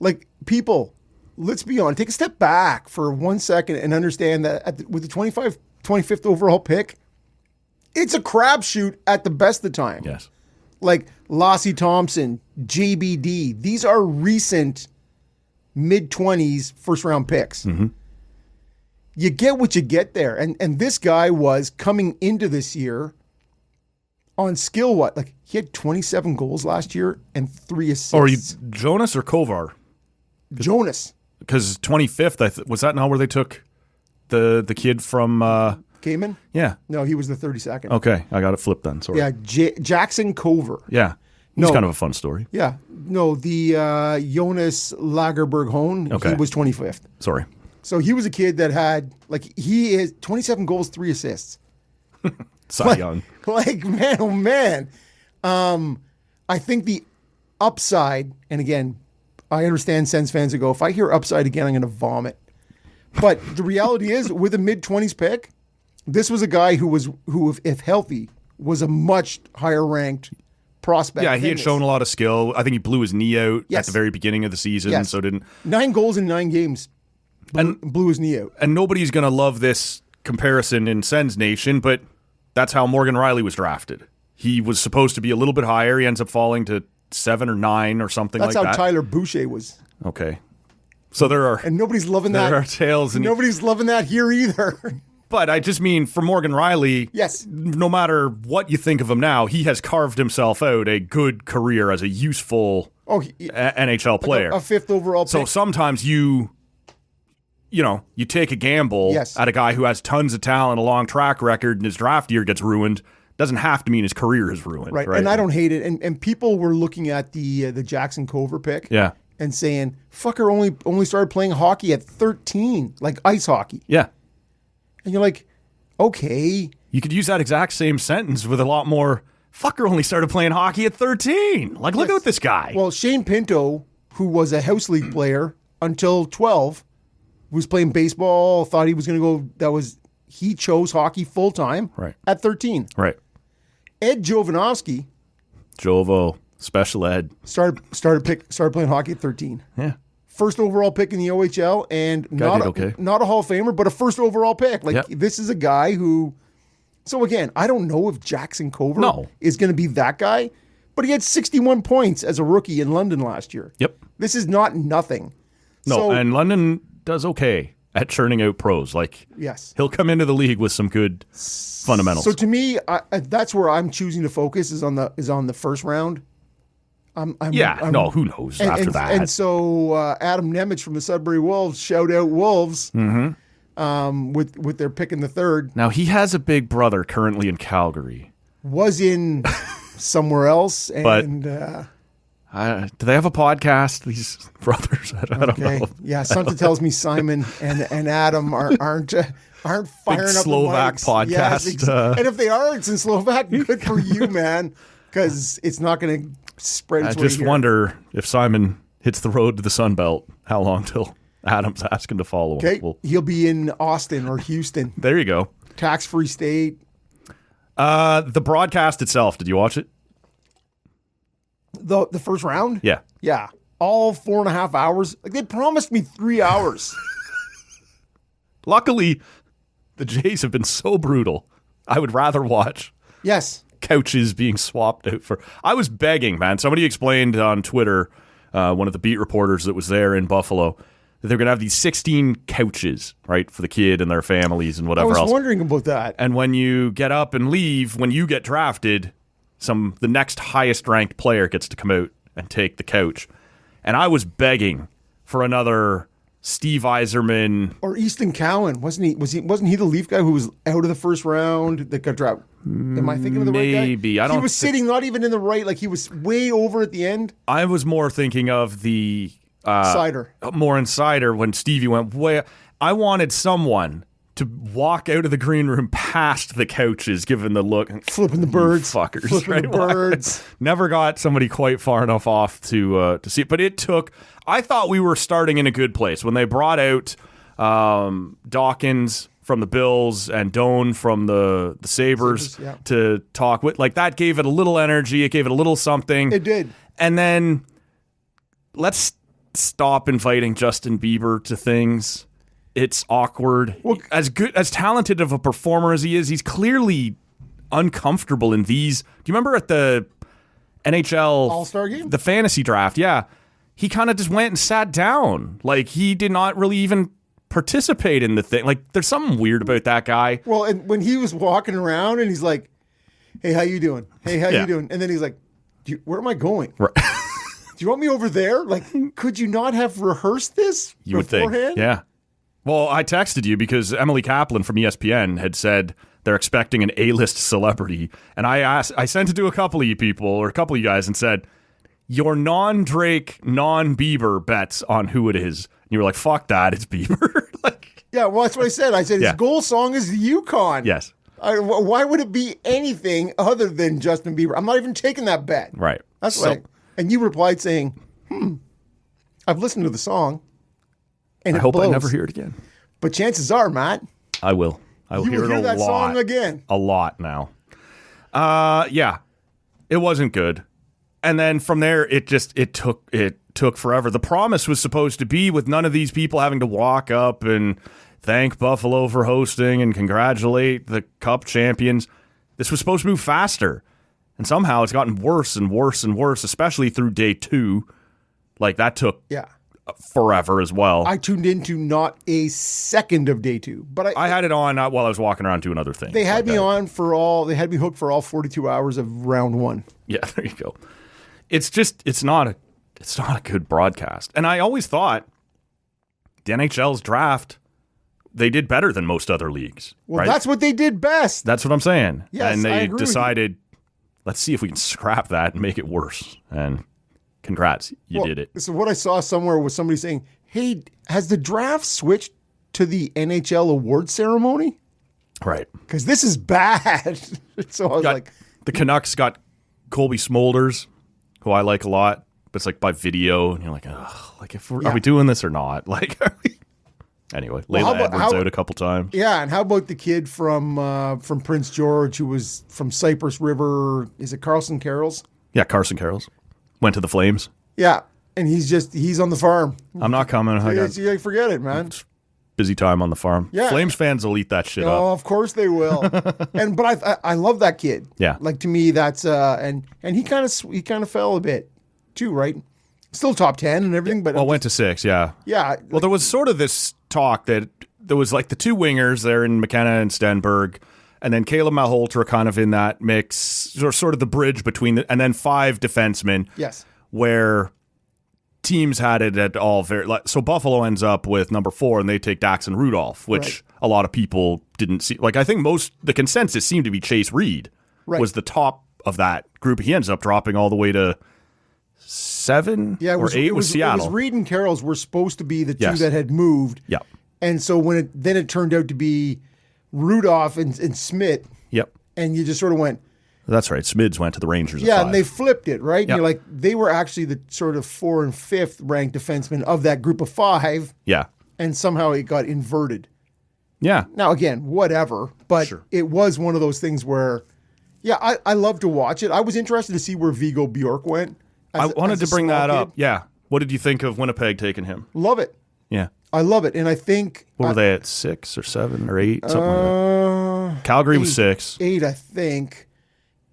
Like, people, let's be honest. Take a step back for 1 second and understand that with the 25th overall pick, it's a crapshoot at the best of time. Yes. Like Lassie Thompson, JBD. These are recent mid-20s first-round picks. Mm-hmm. You get what you get there. And this guy was coming into this year on skill like he had 27 goals last year and 3 assists. Or Jonas or Kovar? Jonas. Because 25th, was that not where they took the kid from... Kamen? Yeah. No, he was the 32nd. Okay, I got it flipped then. Sorry. Yeah, Jackson Cover. Yeah. He's kind of a fun story. Yeah. No, the Jonas Lagerberg-Hone, he was 25th. Sorry. So he was a kid that had, he is 27 goals, 3 assists. Cy Young. Man, oh man. I think the upside, and again, I understand Sens fans that go, if I hear upside again, I'm going to vomit. But the reality is, with a mid-20s pick, this was a guy who, if healthy, was a much higher ranked prospect. Yeah, he had shown a lot of skill. I think he blew his knee out at the very beginning of the season. So didn't 9 goals in 9 games. Blew his knee out. And nobody's going to love this comparison in Sens Nation, but that's how Morgan Riley was drafted. He was supposed to be a little bit higher. He ends up falling to 7 or 9 or something like that. That's how Tyler Boucher was. Okay. So and nobody's loving that. There are tales. Nobody's loving that here either. But I just mean, for Morgan Riley, no matter what you think of him now, he has carved himself out a good career as a useful NHL player. A 5th overall pick. So sometimes you you take a gamble at a guy who has tons of talent, a long track record, and his draft year gets ruined. Doesn't have to mean his career is ruined. Right. And I don't hate it. And people were looking at the Jackson Cover pick and saying, fucker only started playing hockey at 13, like ice hockey. Yeah. And you're like, okay. You could use that exact same sentence with a lot more, fucker only started playing hockey at 13. Like, look at this guy. Well, Shane Pinto, who was a house league player until 12, was playing baseball, thought he was going to go, he chose hockey full time at 13. Right. Ed Jovanovski. Jovo, special ed. Started playing hockey at 13. Yeah. First overall pick in the OHL, and not a Hall of Famer, but a first overall pick. This is a guy who. So again, I don't know if Jackson Cover is going to be that guy, but he had 61 points as a rookie in London last year. Yep. This is not nothing. No, and London does okay at churning out pros. Yes, he'll come into the league with some good fundamentals. So to me, that's where I'm choosing to focus is on the first round. Who knows after that? And so Adam Nemec from the Sudbury Wolves, shout out Wolves, with their pick in the third. Now he has a big brother currently in Calgary. Was in somewhere else, and do they have a podcast? These brothers, I don't know. Yeah, something tells me Simon and Adam aren't firing big up Slovak the podcast. Yes, and if they are, it's in Slovak. Good for you, man, because it's not going to spread its way. I just wonder if Simon hits the road to the Sun Belt, how long till Adam's asking to follow him. Okay, he'll be in Austin or Houston. There you go. Tax-free state. The broadcast itself, did you watch it? The first round? Yeah. Yeah. All 4.5 hours. They promised me 3 hours. Luckily, the Jays have been so brutal. I would rather watch couches being swapped out for... I was begging, man. Somebody explained on Twitter, one of the beat reporters that was there in Buffalo, that they're going to have these 16 couches, right, for the kid and their families and whatever else. I was wondering about that. And when you get up and leave, when you get drafted, the next highest ranked player gets to come out and take the couch. And I was begging for another Steve Yzerman or Easton Cowan. Wasn't he the Leaf guy who was out of the first round that got drafted? Am I thinking of the right guy? Maybe. He was sitting not even in the right, like he was way over at the end. I was more thinking of the Cider. More insider when Stevie went way. I wanted someone to walk out of the green room past the couches, giving the look, flipping the birds, fuckers, flipping the birds. Never got somebody quite far enough off to see it, but it took. I thought we were starting in a good place when they brought out Dawkins from the Bills and Doan from the Sabres to talk with. Like that gave it a little energy. It gave it a little something. It did. And then let's stop inviting Justin Bieber to things. It's awkward. Well, as talented of a performer as he is, he's clearly uncomfortable in these. Do you remember at the NHL All-Star game? The fantasy draft, yeah. He kind of just went and sat down. Like, he did not really even participate in the thing. Like, there's something weird about that guy. Well, and when he was walking around and he's like, hey, how you doing? Hey, how you doing? And then he's like, where am I going? Right. Do you want me over there? Like, could you not have rehearsed this beforehand? Would think, yeah. Well, I texted you because Emily Kaplan from ESPN had said they're expecting an A-list celebrity. And I sent it to a couple of you people or a couple of you guys and said, your non-Drake, non-Bieber bets on who it is. And you were like, fuck that, it's Bieber. Yeah, well, that's what I said. I said his goal song is the Yukon. Yes. Why would it be anything other than Justin Bieber? I'm not even taking that bet. Right. That's and you replied saying, I've listened to the song. And I hope I never hear it again. But chances are, Matt, I will. I will hear it a that lot. Song again. A lot now. Yeah, it wasn't good. And then from there, it took forever. The promise was supposed to be with none of these people having to walk up and thank Buffalo for hosting and congratulate the Cup champions. This was supposed to move faster. And somehow it's gotten worse and worse and worse, especially through day 2. Like that took forever as well. I tuned into not a second of day 2, but I had it on while I was walking around doing other things. They had me on for they had me hooked for all 42 hours of round 1. Yeah, there you go. It's not a good broadcast. And I always thought the NHL's draft, they did better than most other leagues. Well, right? that's what they did best. That's what I'm saying. Yes, and I they agree with you. decided, let's see if we can scrap that and make it worse. And congrats, you did it. So what I saw somewhere was somebody saying, hey, has the draft switched to the NHL award ceremony? Right. Because this is bad. So I was like... The Canucks got Colby Smulders, who I like a lot, but it's like by video, and you're like, ugh, like are we doing this or not? Like, are we... Anyway, Layla Edwards out a couple times. Yeah, and how about the kid from Prince George who was from Cypress River? Is it Carlson Carrolls? Yeah, Carson Carrolls. Went to the Flames. Yeah, and he's on the farm. I'm not coming. Forget it, man. Busy time on the farm. Yeah. Flames fans will eat that shit up. Oh, of course they will. But I love that kid. Yeah. Like, to me, that's and he kind of fell a bit too, right? Still top 10 and everything, but went to 6. Yeah. Yeah. Well, there was sort of this talk that there was like the two wingers there in McKenna and Stenberg, and then Caleb Malholtra kind of in that mix, or sort of the bridge between and then 5 defensemen. Yes. Where teams had it at all so Buffalo ends up with number 4 and they take Daxon Rudolph, which a lot of people didn't see. Like, I think the consensus seemed to be Chase Reed was the top of that group. He ends up dropping all the way to 7 or 8 with Seattle. It was Reed and Carrolls were supposed to be the two Yes. that had moved. Yeah. And so when it turned out to be Rudolph and Smith. Yep. And you just sort of went, that's right. Smids went to the Rangers. Yeah, at 5. and they flipped it, right? Yep. And you're like, they were actually the sort of 4th and 5th ranked defensemen of that group of 5. Yeah. And somehow it got inverted. Yeah. Now, again, whatever. But It was one of those things where, yeah, I love to watch it. I was interested to see where Vigo Bjork went. I wanted to bring that kid. up. Yeah. What did you think of Winnipeg taking him? Love it. Yeah. I love it. And I think... What were they at, 6 or 7 or 8? Something like that. Calgary was 6. 8, I think.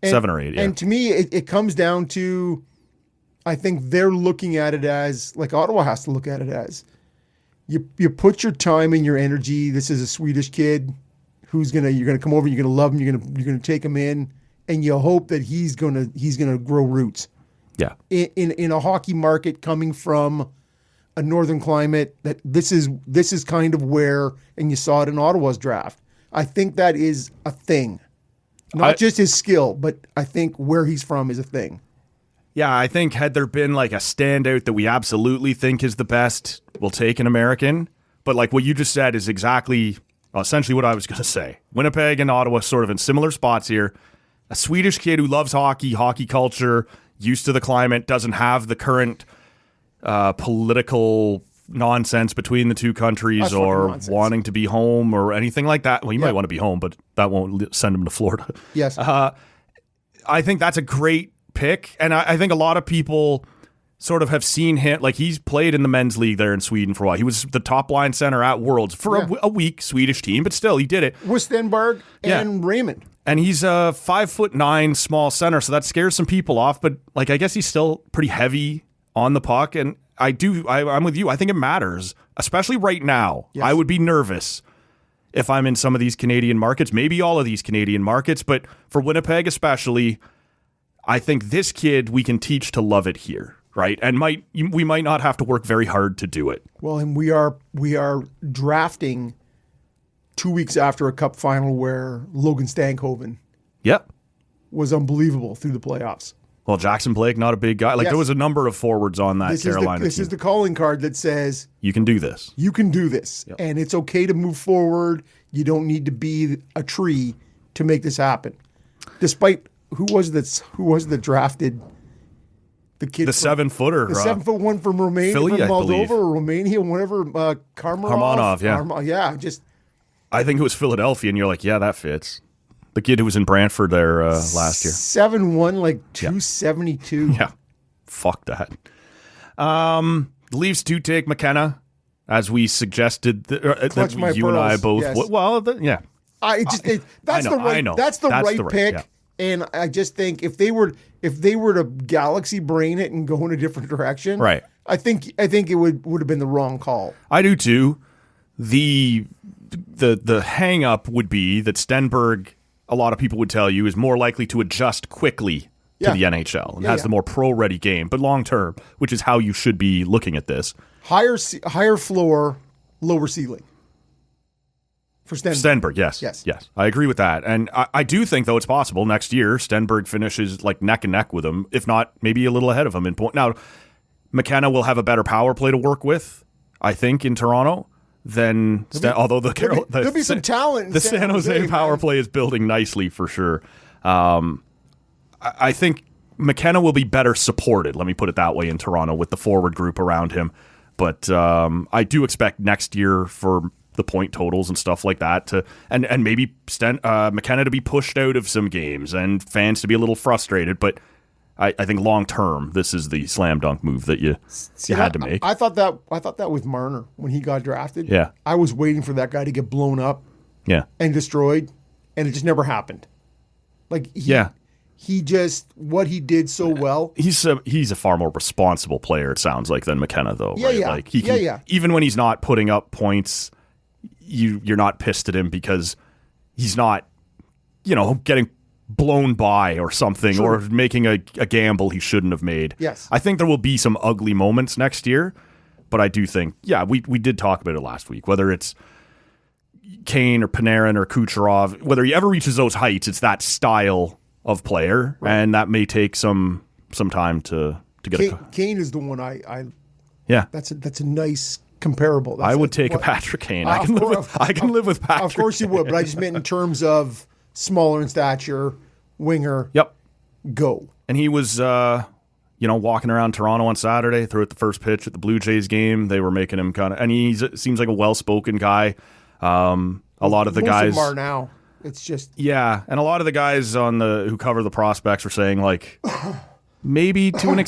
And, 7 or 8, yeah. And to me, it comes down to, I think they're looking at it as, like Ottawa has to look at it as, you put your time and your energy. This is a Swedish kid you're gonna come over, you're gonna love him, you're gonna take him in, and you hope that he's gonna grow roots. Yeah. In a hockey market coming from a northern climate, that this is kind of where, and you saw it in Ottawa's draft. I think that is a thing. Not just his skill, but I think where he's from is a thing. Yeah, I think had there been like a standout that we absolutely think is the best, we'll take an American. But like what you just said is exactly essentially what I was going to say. Winnipeg and Ottawa sort of in similar spots here. A Swedish kid who loves hockey culture, used to the climate, doesn't have the current political nonsense between the two countries or wanting to be home or anything like that. Well, you might want to be home, but that won't send him to Florida. Yes. I think that's a great pick. And I think a lot of people sort of have seen him. Like, he's played in the men's league there in Sweden for a while. He was the top line center at Worlds for a weak Swedish team, but still, he did it. With Stenberg and Raymond. And he's a 5'9" small center, so that scares some people off. But like, I guess he's still pretty heavy on the puck. And I'm with you. I think it matters, especially right now. Yes. I would be nervous if I'm in some of these Canadian markets, maybe all of these Canadian markets, but for Winnipeg especially, I think this kid we can teach to love it here, right? And we might not have to work very hard to do it. Well, and we are drafting 2 weeks after a cup final where Logan Stankhoven was unbelievable through the playoffs. Well, Jackson Blake, not a big guy. Like, there was a number of forwards on that Carolina team. This is the calling card that says, you can do this. You can do this. Yep. And it's okay to move forward. You don't need to be a tree to make this happen. Despite who was the drafted the kid? The 7-footer. The 7'1" from Romania, Philly, from Moldova or Romania, whatever. Karmarov, yeah. I think it was Philadelphia, and you're like, yeah, that fits. The kid who was in Brantford there last year. 7'1", like 272. Yeah. Fuck that. The Leafs do take McKenna, as we suggested. That you and I both. Yes. Well, yeah. That's the right pick. Yeah. And I just think if they were to galaxy brain it and go in a different direction, right? I think it would have been the wrong call. I do too. The hang up would be that Stenberg, a lot of people would tell you, is more likely to adjust quickly to the NHL and has the more pro-ready game, but long term, which is how you should be looking at this. Higher floor, lower ceiling. For Stenberg, yes. I agree with that. And I do think, though, it's possible next year Stenberg finishes like neck and neck with him, if not maybe a little ahead of him in point. Now, McKenna will have a better power play to work with, I think, in Toronto than although there'll be some talent. The San Jose power play is building nicely for sure. I think McKenna will be better supported, let me put it that way, in Toronto with the forward group around him. But I do expect next year for the point totals and stuff like that and maybe McKenna to be pushed out of some games and fans to be a little frustrated. But I think long term, this is the slam dunk move that you had to make. I thought that with Marner when he got drafted. Yeah, I was waiting for that guy to get blown up. Yeah, and destroyed, and it just never happened. Like he just what he did so well. He's a far more responsible player, it sounds like, than McKenna, though. Yeah, right? yeah, Like he can, even when he's not putting up points, you're not pissed at him because he's not, getting blown by or something or making a gamble he shouldn't have made. Yes, I think there will be some ugly moments next year, but I do think, we did talk about it last week. Whether it's Kane or Panarin or Kucherov, whether he ever reaches those heights, it's that style of player, and that may take some time to get. Kane is the one I That's a nice comparable. I would take a Patrick Kane. I can live with Patrick. Of course you would, but I just meant in terms of smaller in stature, winger. Yep. Go. And he was, walking around Toronto on Saturday, threw at the first pitch at the Blue Jays game. They were making him and he seems like a well-spoken guy. A lot of the guys of them are now. It's just and a lot of the guys who cover the prospects were saying like maybe to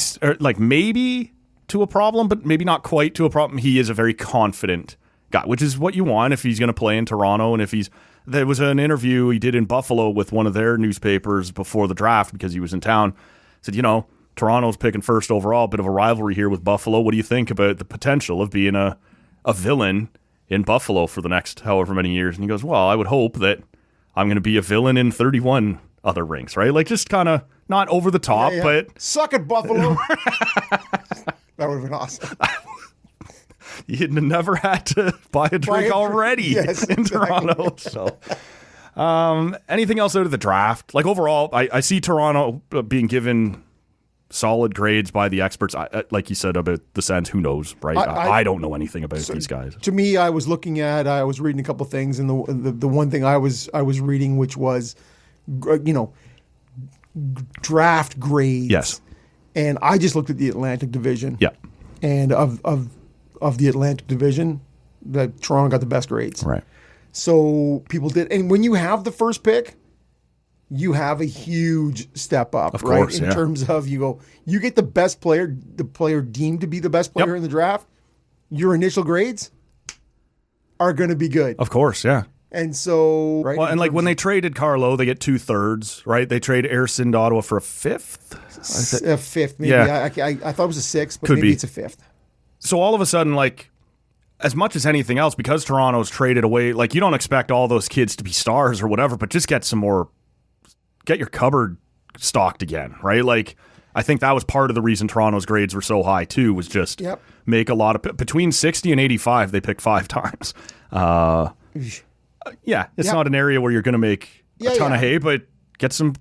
maybe to a problem, but maybe not quite to a problem. He is a very confident guy, which is what you want if he's going to play in Toronto. And there was an interview he did in Buffalo with one of their newspapers before the draft because he was in town. Said, Toronto's picking first overall, bit of a rivalry here with Buffalo. What do you think about the potential of being a villain in Buffalo for the next however many years? And he goes, well, I would hope that I'm going to be a villain in 31 other rinks, right? Like just kind of not over the top, but suck it, Buffalo. That would have been awesome. You'd never had to buy a drink already in Toronto. So, anything else out of the draft? Like overall, I see Toronto being given solid grades by the experts. Like you said about the Sens, who knows, right? I don't know anything about these guys. To me, I was reading a couple things, and the one thing I was reading, which was, draft grades. Yes. And I just looked at the Atlantic Division. Yeah. And of the Atlantic Division, Toronto got the best grades. Right. So people did, and when you have the first pick, you have a huge step up, of right? Course, in terms of you get the best player, the player deemed to be the best player in the draft. Your initial grades are going to be good. Of course, yeah. And so, right. Well, and like when they traded Carlo, they get 2/3, right? They trade Ersson to Ottawa for a fifth. A fifth, maybe. Yeah. I thought it was a sixth, but Could maybe be. It's a fifth. So all of a sudden, like, as much as anything else, because Toronto's traded away, like, you don't expect all those kids to be stars or whatever, but just get your cupboard stocked again, right? Like, I think that was part of the reason Toronto's grades were so high too, was just make a lot of, between 60 and 85, they picked 5 times. It's not an area where you're going to make a ton of hay, but get some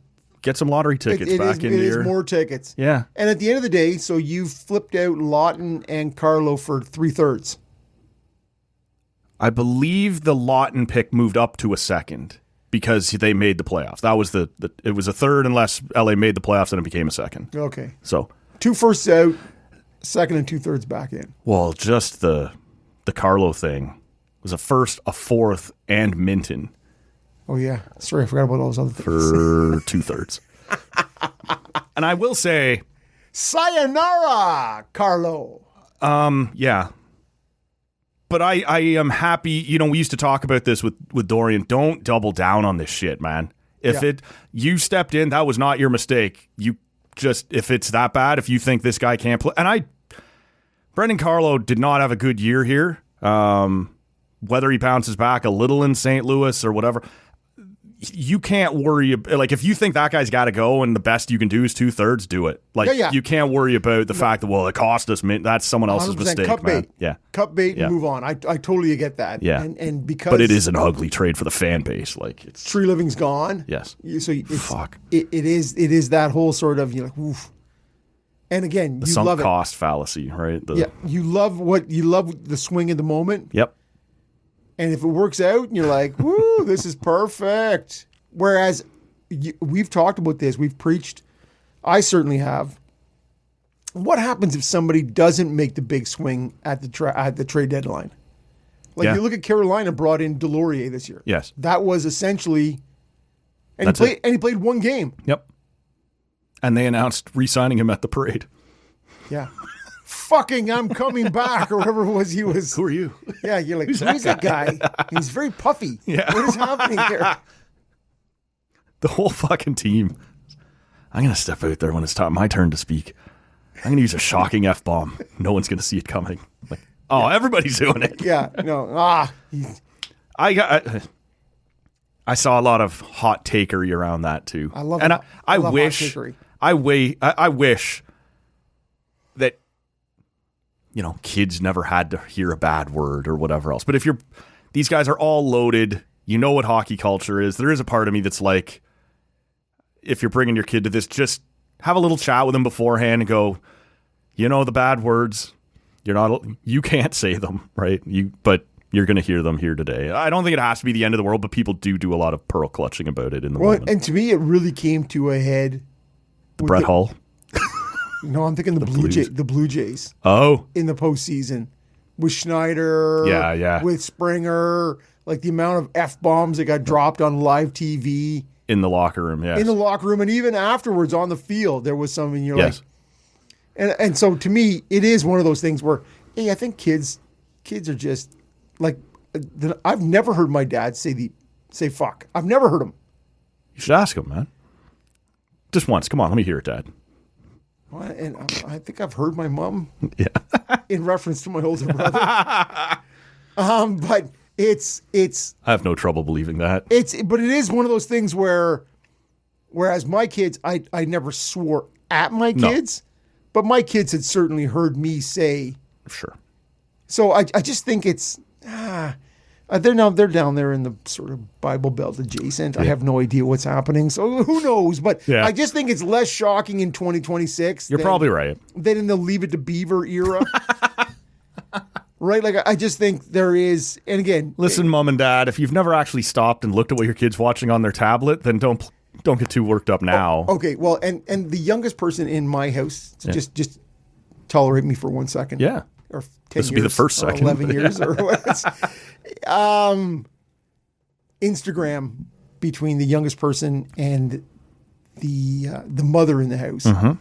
lottery tickets back into your... It is more tickets. Yeah. And at the end of the day, so you flipped out Lawton and Carlo for 3/3. I believe the Lawton pick moved up to a second because they made the playoffs. That was it was a third unless LA made the playoffs and it became a second. Okay. So 2 firsts out, second and 2/3 back in. Well, just the Carlo thing was a first, a fourth, and Minton. Oh yeah. Sorry, I forgot about all those other things. For 2/3. And I will say, sayonara, Carlo. Yeah. But I am happy. We used to talk about this with Dorian. Don't double down on this shit, man. You stepped in, that was not your mistake. If it's that bad, if you think this guy can't play. And Brendan Carlo did not have a good year here. Whether he bounces back a little in St. Louis or whatever, you can't worry. Like, if you think that guy's got to go and the best you can do is 2/3, do it. Like, you can't worry about the fact that, well, it cost us. That's someone else's mistake, cut man. bait. Yeah. Cut bait and move on. I totally get that. Yeah. And because. But it is an ugly trade for the fan base. Like, it's. Tree living's gone. Yes. So it's, Fuck. It is that whole sort of, you're like, oof. And again, The you sunk love cost fallacy, right? you love the swing of the moment. Yep. And if it works out, and you're like, woo, this is perfect. Whereas we've talked about this, we've preached, I certainly have. What happens if somebody doesn't make the big swing at the trade deadline? Like, you look at Carolina brought in Delorier this year. Yes. That was essentially, and he played one game. Yep. And they announced re-signing him at the parade. Yeah. Fucking I'm coming back, or whatever it was he was. Who are you? Yeah, you're like, who's that guy? He's very puffy. Yeah. What is happening here? The whole fucking team. I'm going to step out there when it's my turn to speak. I'm going to use a shocking F-bomb. No one's going to see it coming. Like, everybody's doing it. Yeah, no. I saw a lot of hot takery around that too. I love and it. I wish that, kids never had to hear a bad word or whatever else. But if these guys are all loaded, you know what hockey culture is. There is a part of me that's like, if you're bringing your kid to this, just have a little chat with them beforehand and go, the bad words, you can't say them, right? But you're going to hear them here today. I don't think it has to be the end of the world, but people do a lot of pearl clutching about it in the moment. And to me, it really came to a head. Brett Hull? No, I'm thinking the Blue Jays. Oh. In the postseason. With Schneider. Yeah. With Springer. Like the amount of F-bombs that got dropped on live TV. In the locker room, yes. In the locker room, and even afterwards on the field, there was some, and you're like... And so to me, it is one of those things where, hey, I think kids are just... Like, I've never heard my dad say fuck. I've never heard him. You should ask him, man. Just once. Come on, let me hear it, Dad. Well, and I think I've heard my mom. Yeah. In reference to my older brother. But it's. I have no trouble believing that. But it is one of those things whereas my kids, I never swore at my kids, but my kids had certainly heard me say. Sure. So I just think it's. They're down there in the sort of Bible Belt adjacent. Yeah. I have no idea what's happening, so who knows? But I just think it's less shocking in 2026. You're probably right. Than in the Leave It to Beaver era. Right? Like, I just think there is, and again... Listen, Mom and Dad, if you've never actually stopped and looked at what your kid's watching on their tablet, then don't get too worked up now. Okay, well, and the youngest person in my house, just tolerate me for 1 second. Yeah. Or 10 this years. Would be the first second. 11 years or what. Instagram between the youngest person and the mother in the house. Mm-hmm.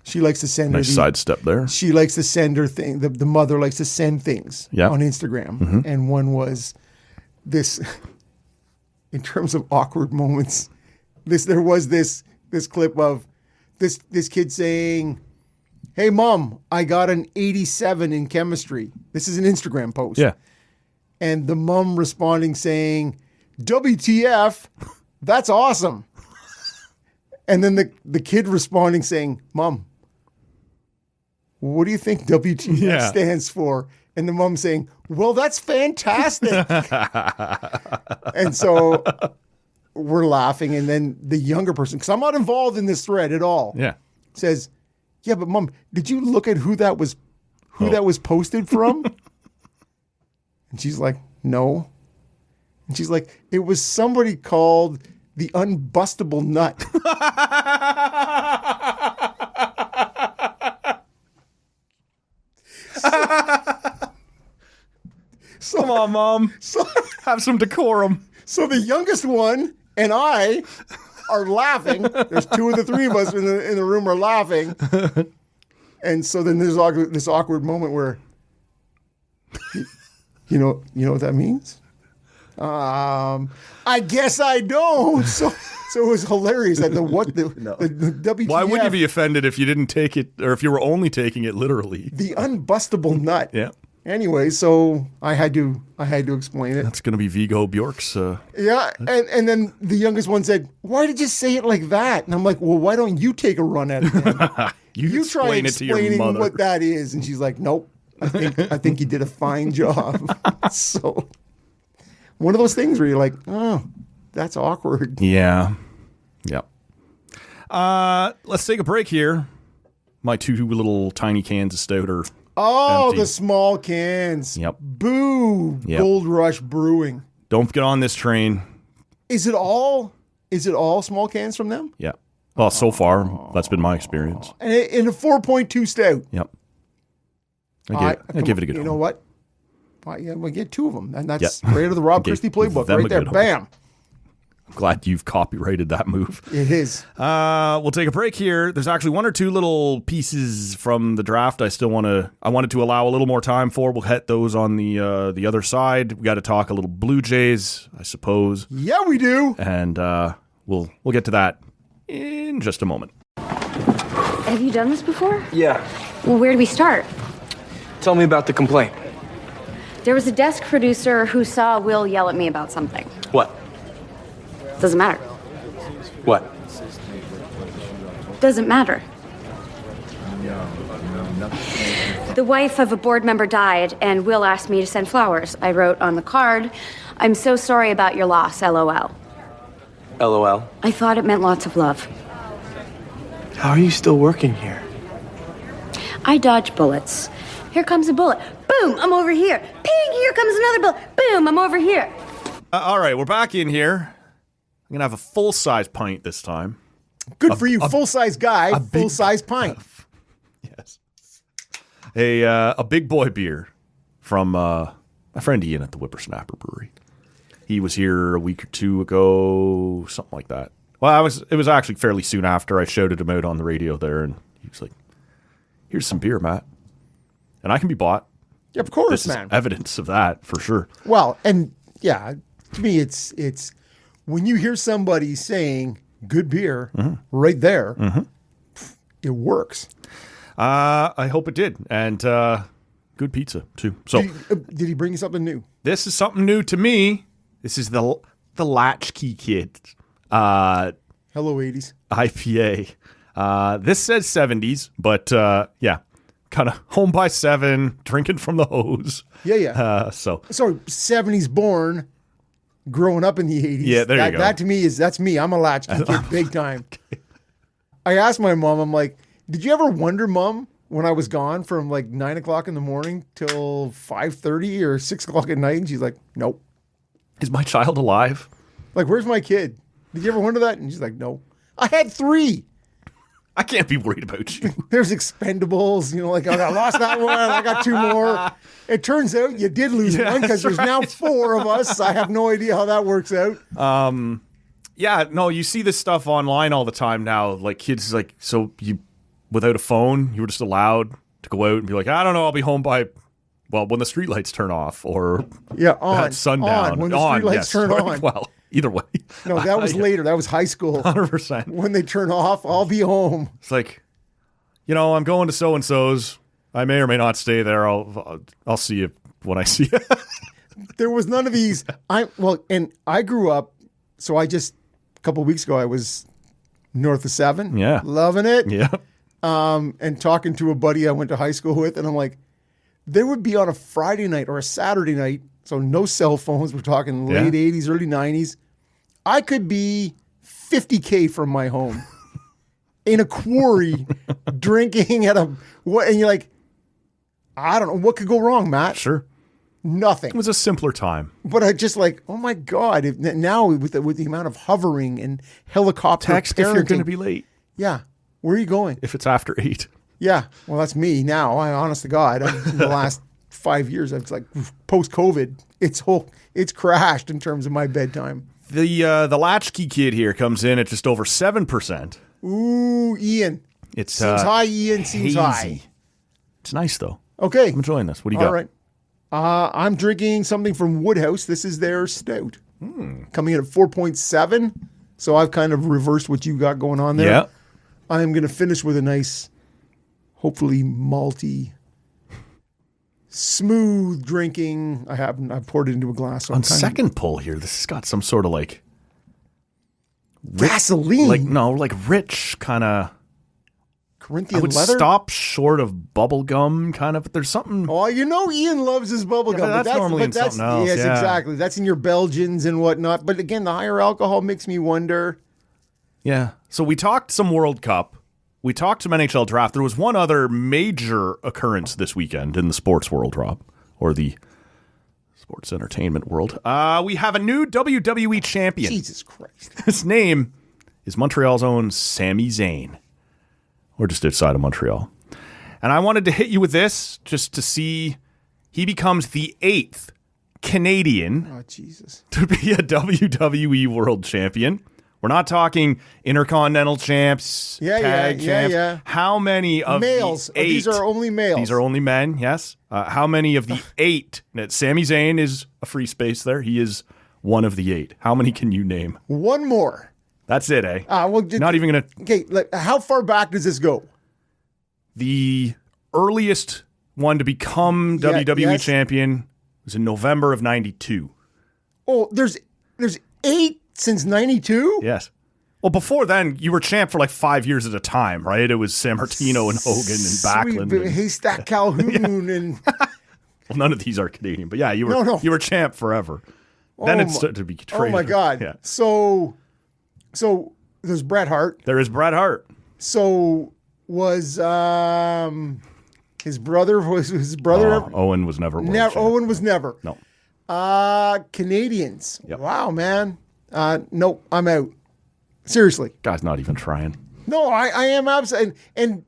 She likes to send nice sidestep there. She likes to send her thing. The mother likes to send things on Instagram. Mm-hmm. And one was this, in terms of awkward moments, there was this clip of this kid saying, "Hey, Mom, I got an 87 in chemistry." This is an Instagram post. Yeah. And the mom responding saying, "WTF, that's awesome." And then the kid responding saying, "Mom, what do you think WTF stands for?" And the mom saying, "Well, that's fantastic." And so we're laughing. And then the younger person, because I'm not involved in this thread at all, says, "Yeah, but Mom, did you look at who that was posted from?" And she's like, "No." And she's like, "It was somebody called the Unbustable Nut." So, come on, Mom. Have some decorum. So the youngest one and I are laughing. There's two of the three of us in the room are laughing. And so then there's this awkward moment where, you know what that means? I guess I don't. So it was hilarious that the WTF. Why would you be offended if you didn't take it, or if you were only taking it literally? The Unbustable Nut. Yeah. Anyway, so I had to explain it. That's going to be Viggo Bjork's. Yeah, and then the youngest one said, "Why did you say it like that?" And I'm like, "Well, why don't you take a run at it then? you try explain it to your explaining mother. what that is." And she's like, "Nope, I think you did a fine job." So one of those things where you're like, "Oh, that's awkward." Yeah. Yep. Let's take a break here. My 2 little tiny cans of stout are empty. The small cans. Yep. Boo. Yep. Gold Rush Brewing. Don't get on this train. Is it all small cans from them? Yeah. Well, so far, that's been my experience. And in a 4.2 stout. Yep. I give it a good You home. know what? Well, yeah, we get 2 of them, and that's right out of the Rob Christie playbook, them right a there. good home. Bam. I'm glad you've copyrighted that move. It is. We'll take a break here. There's actually 1 or 2 little pieces from the draft I wanted to allow a little more time for. We'll hit those on the other side. We got to talk a little Blue Jays, I suppose. Yeah, we do. And we'll get to that in just a moment. Have you done this before? Yeah. Well, where do we start? Tell me about the complaint. There was a desk producer who saw Will yell at me about something. What? Doesn't matter. What? Doesn't matter. The wife of a board member died, and Will asked me to send flowers. I wrote on the card, "I'm so sorry about your loss, LOL." LOL. I thought it meant lots of love. How are you still working here? I dodge bullets. Here comes a bullet. Boom, I'm over here. Ping, here comes another bullet. Boom, I'm over here. All right, we're back in here. I'm going to have a full-size pint this time. Good for you, full-size guy, big- full-size pint. Yes. A big boy beer from my friend Ian at the Whippersnapper Brewery. He was here a week or 2 ago, something like that. Well, it was actually fairly soon after I shouted him out on the radio there, and he was like, "Here's some beer, Matt." And I can be bought. Yeah, of course, This man. is evidence of that, for sure. Well, and yeah, to me, it's when you hear somebody saying good beer right there, it works. I hope it did. And good pizza, too. So Did he bring you something new? this is something new to me. This is the Latchkey Kid Hello, 80s. IPA. This says 70s, but yeah, kind of home by 7, drinking from the hose. Yeah. So 70s born, growing up in the 80s. Yeah, there you go. That to me that's me. I'm a latchkey kid, big time. I asked my mom, I'm like, did you ever wonder, Mom, when I was gone from like 9 o'clock in the morning till 5:30 or 6 o'clock at night? And she's like, nope. is my child alive? Like, where's my kid? Did you ever wonder that? And she's like, no. I had 3. I can't be worried about you. There's Expendables, like I lost that one. I got 2 more. It turns out you did lose one because there's now 4 of us. I have no idea how that works out. Yeah, no, you see this stuff online all the time now. Like kids, like, so you, without a phone, you were just allowed to go out and be like, I don't know, I'll be home by, well, when the streetlights turn off, or on at sundown. on, when the streetlights yes, turn right. on. Well, either way. No, that was later. That was high school. 100%. When they turn off, I'll be home. It's like, I'm going to so-and-so's. I may or may not stay there. I'll see you when I see you. There was none of these. And I grew up, so a couple of weeks ago, I was north of 7. Yeah. Loving it. Yeah. And talking to a buddy I went to high school with, and I'm like, there would be on a Friday night or a Saturday night, so no cell phones, we're talking late 80s, early 90s, I could be 50K from my home in a quarry drinking and you're like, I don't know, what could go wrong, Matt? Sure. Nothing. It was a simpler time. But I just like, oh my God, now with the amount of hovering and helicopter Text parenting. if you're going to be late. Yeah. Where are you going? If it's after 8. Yeah. Well, that's me now. Honest to God, in the last 5 years, it's like post-COVID, it's crashed in terms of my bedtime. The Latchkey Kid here comes in at just over 7%. Ooh, Ian. It's seems high, Ian. Seems hazy. high. It's nice though. Okay. I'm enjoying this. What do you got? All right. I'm drinking something from Woodhouse. This is their stout. Coming in at 4.7. So I've kind of reversed what you got going on there. Yeah. I'm going to finish with a nice, hopefully malty smooth drinking. I poured it into a glass. So On second pull here, this has got some sort of like gasoline. Like rich kind of Corinthian I would leather. stop short of bubble gum kind of, but there's something. Oh, Ian loves his bubble gum. but that's normally in something else. Yes, yeah. exactly. That's in your Belgians and whatnot. But again, the higher alcohol makes me wonder. Yeah. So we talked some World Cup. We talked some NHL draft. There was one other major occurrence this weekend in the sports world, Rob, or the sports entertainment world. We have a new WWE champion. Jesus Christ. His name is Montreal's own Sami Zayn. Or just outside of Montreal. And I wanted to hit you with this just to see he becomes the 8th Canadian Oh, Jesus. to be a WWE World Champion. We're not talking Intercontinental Champs, Tag Champs. Yeah. How many of Males. the 8? These are only males. These are only men, yes. How many of the 8? Sami Zayn is a free space there. He is one of the 8. How many can you name? One more. That's it, eh? Not even going to... Okay, how far back does this go? The earliest one to become WWE champion was in November of 92. Oh, there's 8 since 92? Yes. Well, before then, you were champ for like 5 years at a time, right? It was San Martino and Hogan and Backlund. Sweet, Haystack Calhoun and... Well, none of these are Canadian, but yeah, you were champ forever. Then it started to be traded. Oh, my God. Yeah. So there's Bret Hart. There is Bret Hart. So was his brother? Owen was never world champ. Owen was never. No. Canadians. Yep. Wow, man. Nope, I'm out. Seriously. Guy's not even trying. No, I am absolutely. And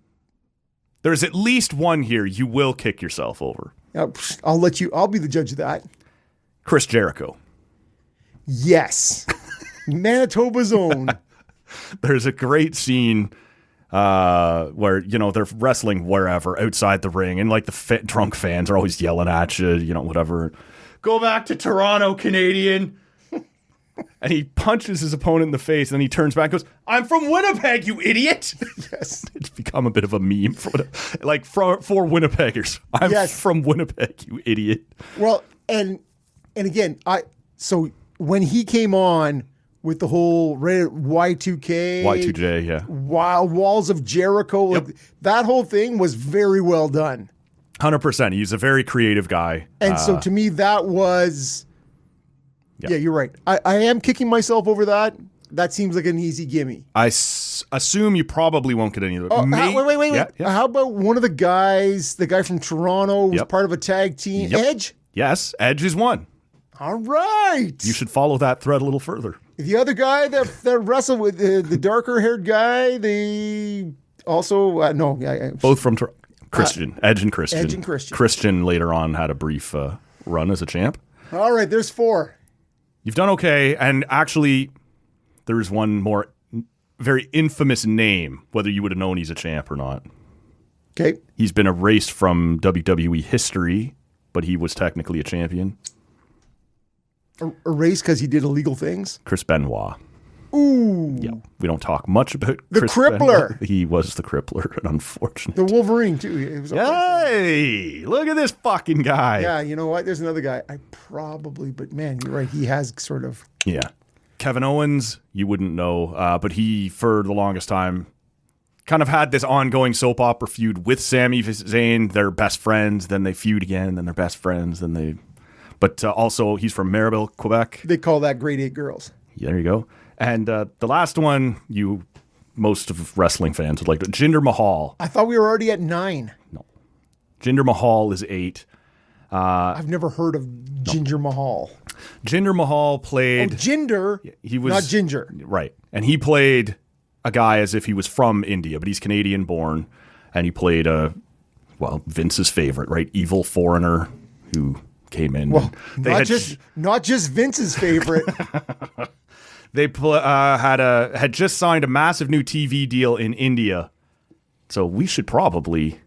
there's at least one here you will kick yourself over. I'll be the judge of that. Chris Jericho. Yes. Manitoba's own. There's a great scene where, they're wrestling wherever outside the ring, and like the drunk fans are always yelling at you, whatever. Go back to Toronto, Canadian. And he punches his opponent in the face, and then he turns back and goes, I'm from Winnipeg, you idiot. Yes. It's become a bit of a meme for Winnipeggers. I'm from Winnipeg, you idiot. Well, and again, so when he came on with the whole Y2J, yeah. Wild Walls of Jericho, Yep. that whole thing was very well done. 100%. He's a very creative guy. And so to me, that was... Yeah, you're right. I am kicking myself over that. That seems like an easy gimme. I assume you probably won't get any of it. Wait. Yeah. How about one of the guys, the guy from Toronto, was part of a tag team? Yep. Edge? Yes, Edge is one. All right. You should follow that thread a little further. The other guy that wrestled with the darker haired guy, they also both from Christian, Edge and Christian. Edge and Christian. Christian later on had a brief run as a champ. All right, there's 4. You've done okay, and actually, there is one more very infamous name, whether you would have known he's a champ or not. Okay. He's been erased from WWE history, but he was technically a champion. Erased because he did illegal things? Chris Benoit. Ooh. Yeah, we don't talk much about the Chris Crippler. Benoit. He was the Crippler, unfortunate. The Wolverine, too. It was Hey, look at this fucking guy. Yeah, you know what? There's another guy. But man, you're right. He has sort of... Yeah. Kevin Owens, you wouldn't know, but he, for the longest time, kind of had this ongoing soap opera feud with Sami Zayn. They're best friends, then they feud again, then they're best friends, then they... But also, he's from Mirabel, Quebec. They call that Grade 8 Girls. Yeah, there you go. And the last one, most of wrestling fans would like to... Jinder Mahal. I thought we were already at 9. No. Jinder Mahal is 8. I've never heard of Jinder Mahal. Jinder Mahal played... Jinder, he was, not Ginger. Right. And he played a guy as if he was from India, but he's Canadian born. And he played Vince's favorite, right? Evil foreigner who came in. Well, not just Vince's favorite. They had just signed a massive new TV deal in India. So we should probably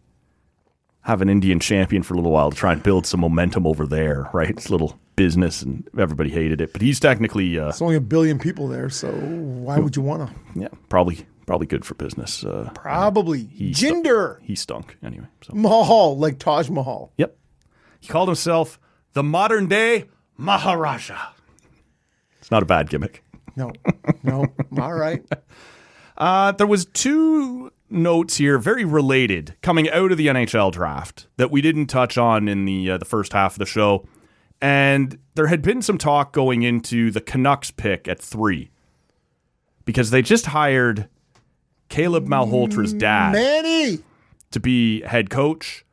have an Indian champion for a little while to try and build some momentum over there, right? It's a little business and everybody hated it. But he's technically... It's only 1 billion people there, so why would you want to? Yeah, probably good for business. Probably. Jinder. He stunk anyway. So. Mahal, like Taj Mahal. Yep. He called himself the modern day Maharaja. It's not a bad gimmick. No. All right. There was 2 notes here, very related, coming out of the NHL draft that we didn't touch on in the first half of the show. And there had been some talk going into the Canucks pick at 3 because they just hired Caleb Malholtra's dad Manny! to be head coach.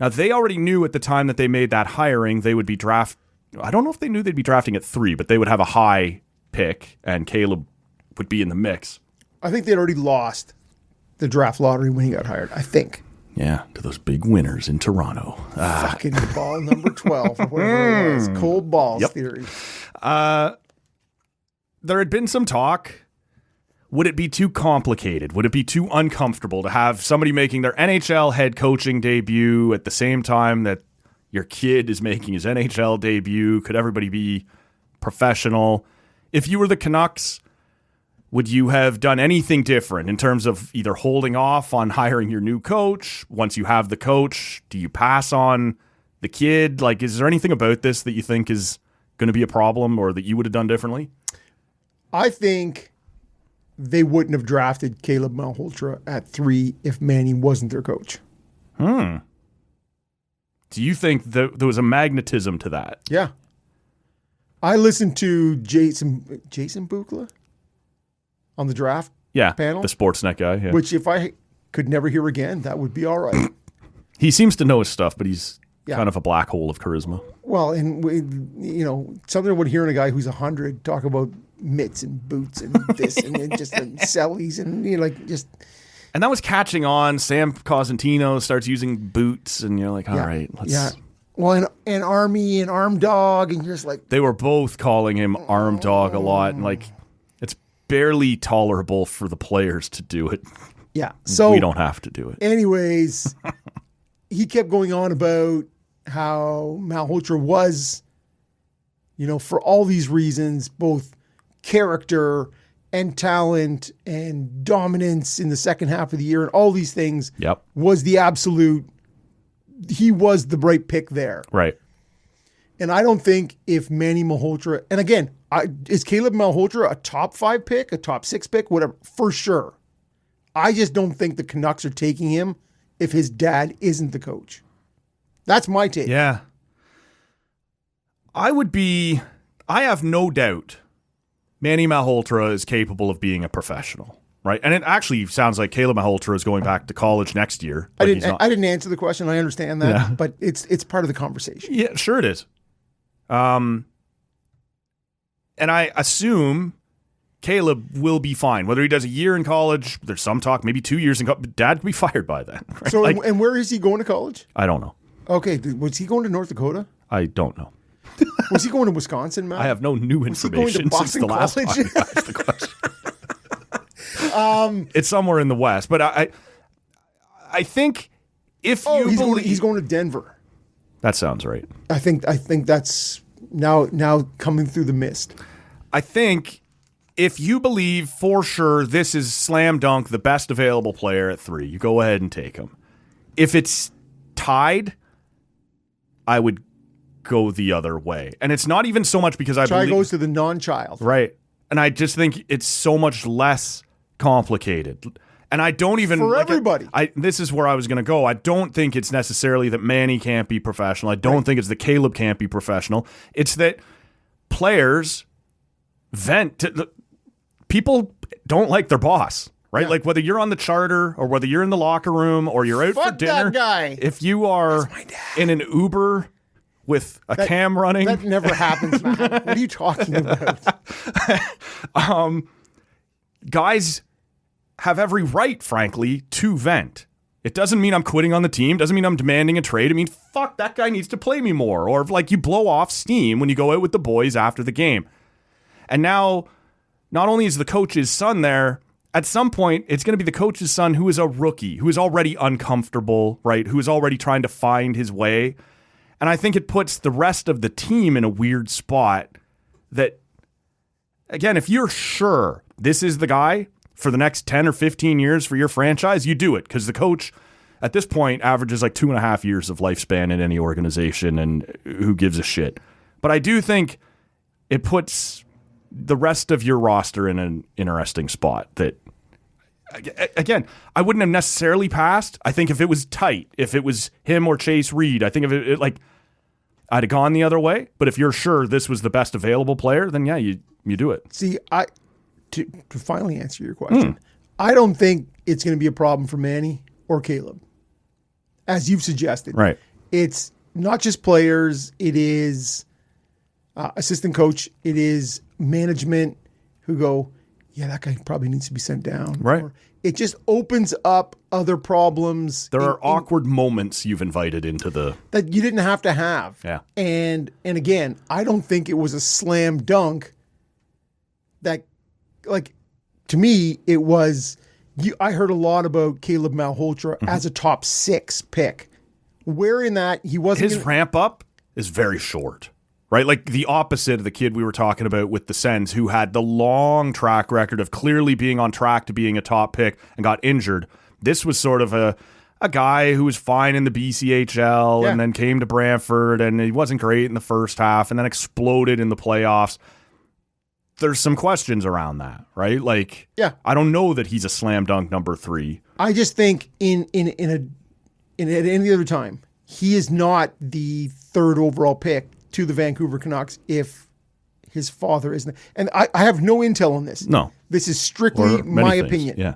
Now, they already knew at the time that they made that hiring, they would be I don't know if they knew they'd be drafting at 3, but they would have a high pick, and Caleb would be in the mix. I think they'd already lost the draft lottery when he got hired. I think. Yeah, to those big winners in Toronto. Fucking ball number 12, or whatever it was. Cold balls theory. There had been some talk. Would it be too complicated? Would it be too uncomfortable to have somebody making their NHL head coaching debut at the same time that your kid is making his NHL debut? Could everybody be professional? If you were the Canucks, would you have done anything different in terms of either holding off on hiring your new coach? Once you have the coach, do you pass on the kid? Like, is there anything about this that you think is going to be a problem or that you would have done differently? I think they wouldn't have drafted Caleb Malholtra at 3 if Manny wasn't their coach. Do you think that there was a magnetism to that? Yeah. I listened to Jason Buchla on the draft panel. The Sportsnet guy. Yeah. Which if I could never hear again, that would be all right. He seems to know his stuff, but he's kind of a black hole of charisma. Well, and something about hearing a guy who's 100 talk about mitts and boots and this and just and cellies and And that was catching on. Sam Cosentino starts using boots, and you're like, all right, let's. Yeah. Well, and Army and Arm Dog, and you're just like. They were both calling him Arm Dog a lot, and it's barely tolerable for the players to do it. Yeah. So we don't have to do it. Anyways, he kept going on about how Malhotra was, for all these reasons, both character and talent and dominance in the second half of the year and all these things was the absolute, he was the right pick there. Right. And I don't think if Manny Malhotra, and again, is Caleb Malhotra a top 5 pick, a top 6 pick, whatever, for sure. I just don't think the Canucks are taking him if his dad isn't the coach. That's my take. Yeah. I have no doubt Manny Malhotra is capable of being a professional, right? And it actually sounds like Caleb Malhotra is going back to college next year. I didn't answer the question. I understand that, but it's part of the conversation. Yeah, sure it is. And I assume Caleb will be fine. Whether he does a year in college, there's some talk, maybe 2 years in college. Dad could be fired by then. Right? So, and where is he going to college? I don't know. Okay, was he going to North Dakota? I don't know. Was he going to Wisconsin, Matt? I have no new information since the last time I asked the question. It's somewhere in the West, but I think if he's going to Denver. That sounds right. I think that's now coming through the mist. I think if you believe for sure this is slam dunk the best available player at 3, you go ahead and take him. If it's tied, I would go the other way. And it's not even so much because I believe... goes to the non-child. Right. And I just think it's so much less complicated. And I don't even... For everybody. This is where I was going to go. I don't think it's necessarily that Manny can't be professional. I don't think it's that Caleb can't be professional. It's that players vent. People don't like their boss. Right? Yeah. Like whether you're on the charter or whether you're in the locker room or you're out for dinner. That guy. If you are in an Uber with a cam running. That never happens, man. What are you talking about? Guys have every right, frankly, to vent. It doesn't mean I'm quitting on the team. Doesn't mean I'm demanding a trade. I mean, fuck, that guy needs to play me more. Or like you blow off steam when you go out with the boys after the game. And now, not only is the coach's son there, at some point, it's going to be the coach's son who is a rookie, who is already uncomfortable, right? Who is already trying to find his way. And I think it puts the rest of the team in a weird spot that, again, if you're sure this is the guy for the next 10 or 15 years for your franchise, you do it because the coach, at this point averages like 2.5 years of lifespan in any organization, and who gives a shit. But I do think it puts the rest of your roster in an interesting spot that, again, I wouldn't have necessarily passed. I think if it was tight, if it was him or Chase Reed, I think if it like I'd have gone the other way. But if you're sure this was the best available player, then yeah, you do it. See, to finally answer your question, I don't think it's going to be a problem for Manny or Caleb, as you've suggested. Right. It's not just players. It is assistant coach. It is management who go, yeah, that guy probably needs to be sent down. Right. Or it just opens up other problems. There are awkward moments you've invited into the that you didn't have to have. Yeah. And again, I don't think it was a slam dunk. That, like, to me, it was. I heard a lot about Caleb Malhotra as a top 6 pick. Where in that he wasn't. His ramp up is very short. Right? Like the opposite of the kid we were talking about with the Sens, who had the long track record of clearly being on track to being a top pick and got injured. This was sort of a guy who was fine in the BCHL and then came to Brantford, and he wasn't great in the first half and then exploded in the playoffs. There's some questions around that, right? Like, I don't know that he's a slam dunk number 3. I just think at any other time, he is not the 3rd overall pick to the Vancouver Canucks if his father isn't. And I have no intel on this. No. This is strictly my opinion. Yeah.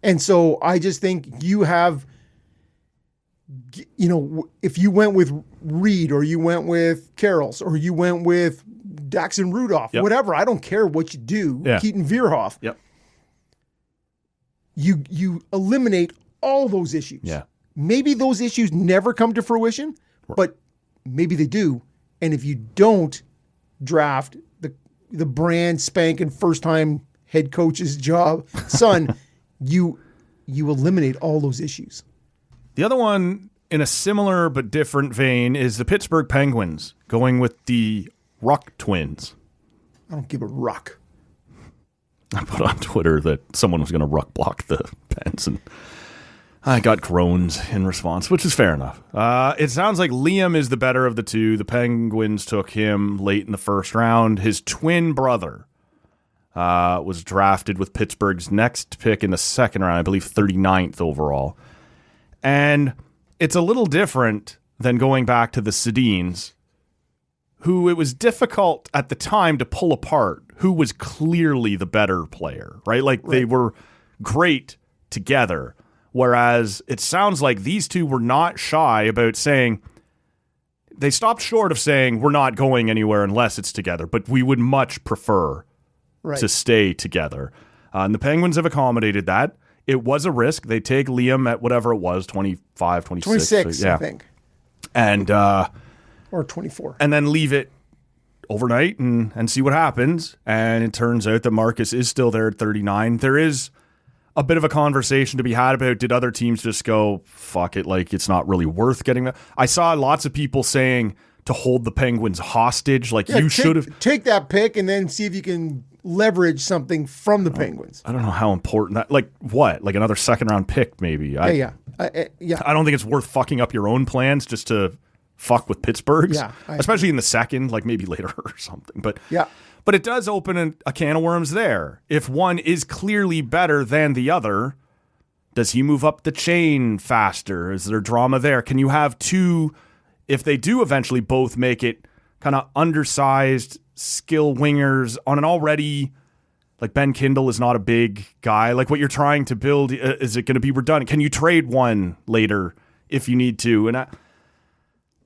And so I just think you have, if you went with Reed or you went with Carrolls or you went with Daxon Rudolph, whatever, I don't care what you do, Keaton Vierhoff, you eliminate all those issues. Yeah. Maybe those issues never come to fruition, but maybe they do. And if you don't draft the brand spanking first time head coach's son, you eliminate all those issues. The other one in a similar but different vein is the Pittsburgh Penguins going with the Ruck twins. I don't give a ruck. I put on Twitter that someone was going to ruck block the Pens, and I got groans in response, which is fair enough. It sounds like Liam is the better of the two. The Penguins took him late in the first round. His twin brother was drafted with Pittsburgh's next pick in the second round, I believe 39th overall. And it's a little different than going back to the Sedins, who it was difficult at the time to pull apart who was clearly the better player, right? Like they were great together. Whereas it sounds like these two were not shy about saying, they stopped short of saying, we're not going anywhere unless it's together, but we would much prefer to stay together. And the Penguins have accommodated that. It was a risk. They take Liam at whatever it was, 25, 26. 26, I think. And or 24. And then leave it overnight and see what happens. And it turns out that Marcus is still there at 39. There is a bit of a conversation to be had about, did other teams just go, fuck it, like it's not really worth getting that? I saw lots of people saying to hold the Penguins hostage, like you should have. Take that pick and then see if you can leverage something from the Penguins. I don't know how important that, like what? Like another second round pick maybe? Yeah. I don't think it's worth fucking up your own plans just to fuck with Pittsburgh's. Yeah. Especially in the second, like maybe later or something. But yeah. But it does open a can of worms there. If one is clearly better than the other, does he move up the chain faster? Is there drama there? Can you have two, if they do eventually both make it, kind of undersized skill wingers on an already, like Ben Kindle is not a big guy. Like what you're trying to build, is it going to be redundant? Can you trade one later if you need to? And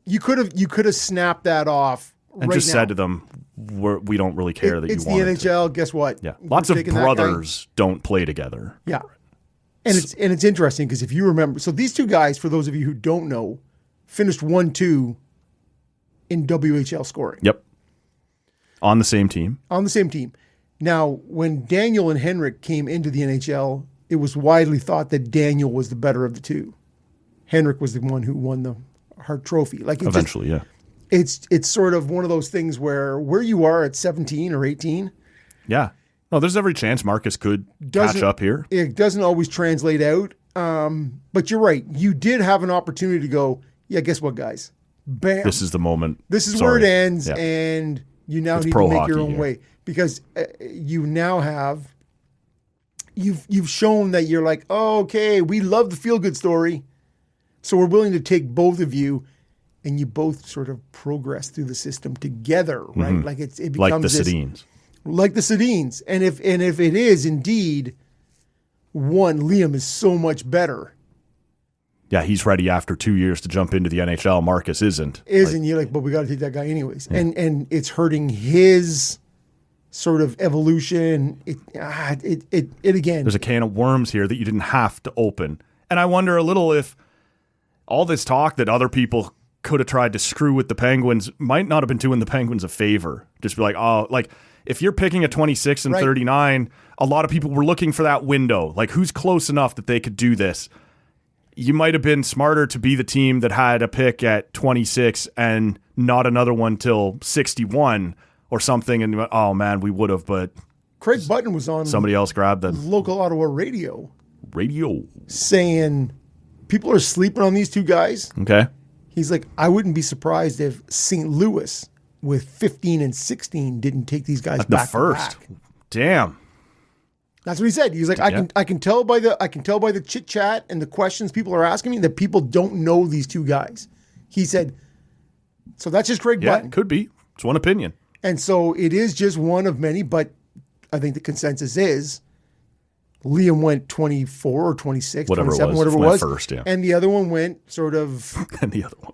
you could have snapped that off and just said to them, we don't really care that you want It's the NHL. Guess what? Yeah, lots of brothers don't play together. Yeah, and it's interesting because if you remember, so these two guys, for those of you who don't know, finished 1-2 in WHL scoring. Yep, on the same team. Now, when Daniel and Henrik came into the NHL, it was widely thought that Daniel was the better of the two. Henrik was the one who won the Hart Trophy. Like eventually, yeah. It's sort of one of those things where you are at 17 or 18. Yeah. No, there's every chance Marcus could catch up here. It doesn't always translate out. But you're right. You did have an opportunity to go, yeah, guess what, guys? Bam. This is the moment. This is Sorry. where it ends, Yeah. and you now It's need pro to make your hockey own here. way. Because you now have, you've shown that you're like, oh, okay, we love the feel-good story, so we're willing to take both of you, and you both sort of progress through the system together, right? Like it becomes Like the this, Sedins. like the Sedins. And if it is indeed one, Liam is so much better. Yeah, he's ready after 2 years to jump into the NHL. Marcus isn't. Isn't you're like, but we got to take that guy anyways, and it's hurting his sort of evolution. It again. There's a can of worms here that you didn't have to open, and I wonder a little if all this talk that other people could have tried to screw with the Penguins might not have been doing the Penguins a favor. Just be like, oh, like if you're picking a 26 and Right. 39, a lot of people were looking for that window. Like who's close enough that they could do this? You might have been smarter to be the team that had a pick at 26 and not another one till 61 or something. And oh man, we would have, but Craig Button was on somebody else grabbed the local Ottawa radio radio. saying people are sleeping on these two guys. Okay. He's like, I wouldn't be surprised if St. Louis with 15 and 16 didn't take these guys The back to first. back. Damn. That's what he said. He's like, I can tell by the chit chat and the questions people are asking me that people don't know these two guys. He said, so that's just Craig Yeah, Button. it could be. It's one opinion. And so it is just one of many, but I think the consensus is Liam went 24 or 26, Whatever it 27, was. whatever it Went was. first, yeah. And the other one went sort of And the other one.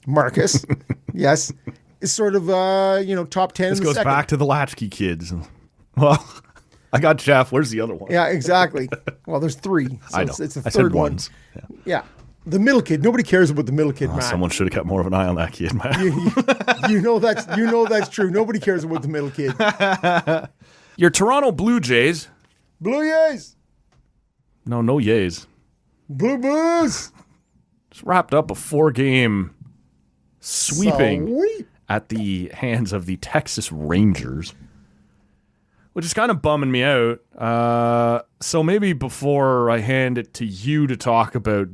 Marcus. Yes. Is sort of, top 10 This in the goes second. back to the latchkey kids. Well, I got Jeff. Where's the other one? Yeah, exactly. Well, there's three. So I know. It's the I third said one. ones. Yeah. Yeah. The middle kid. Nobody cares about the middle kid, Matt. Someone should have kept more of an eye on that kid, man. you know that's true. Nobody cares about the middle kid. Your Toronto Blue Jays. Blue Jays. No yays. Blue Blues. Just wrapped up a 4-game sweeping Sweet. at the hands of the Texas Rangers, which is kind of bumming me out. So maybe before I hand it to you to talk about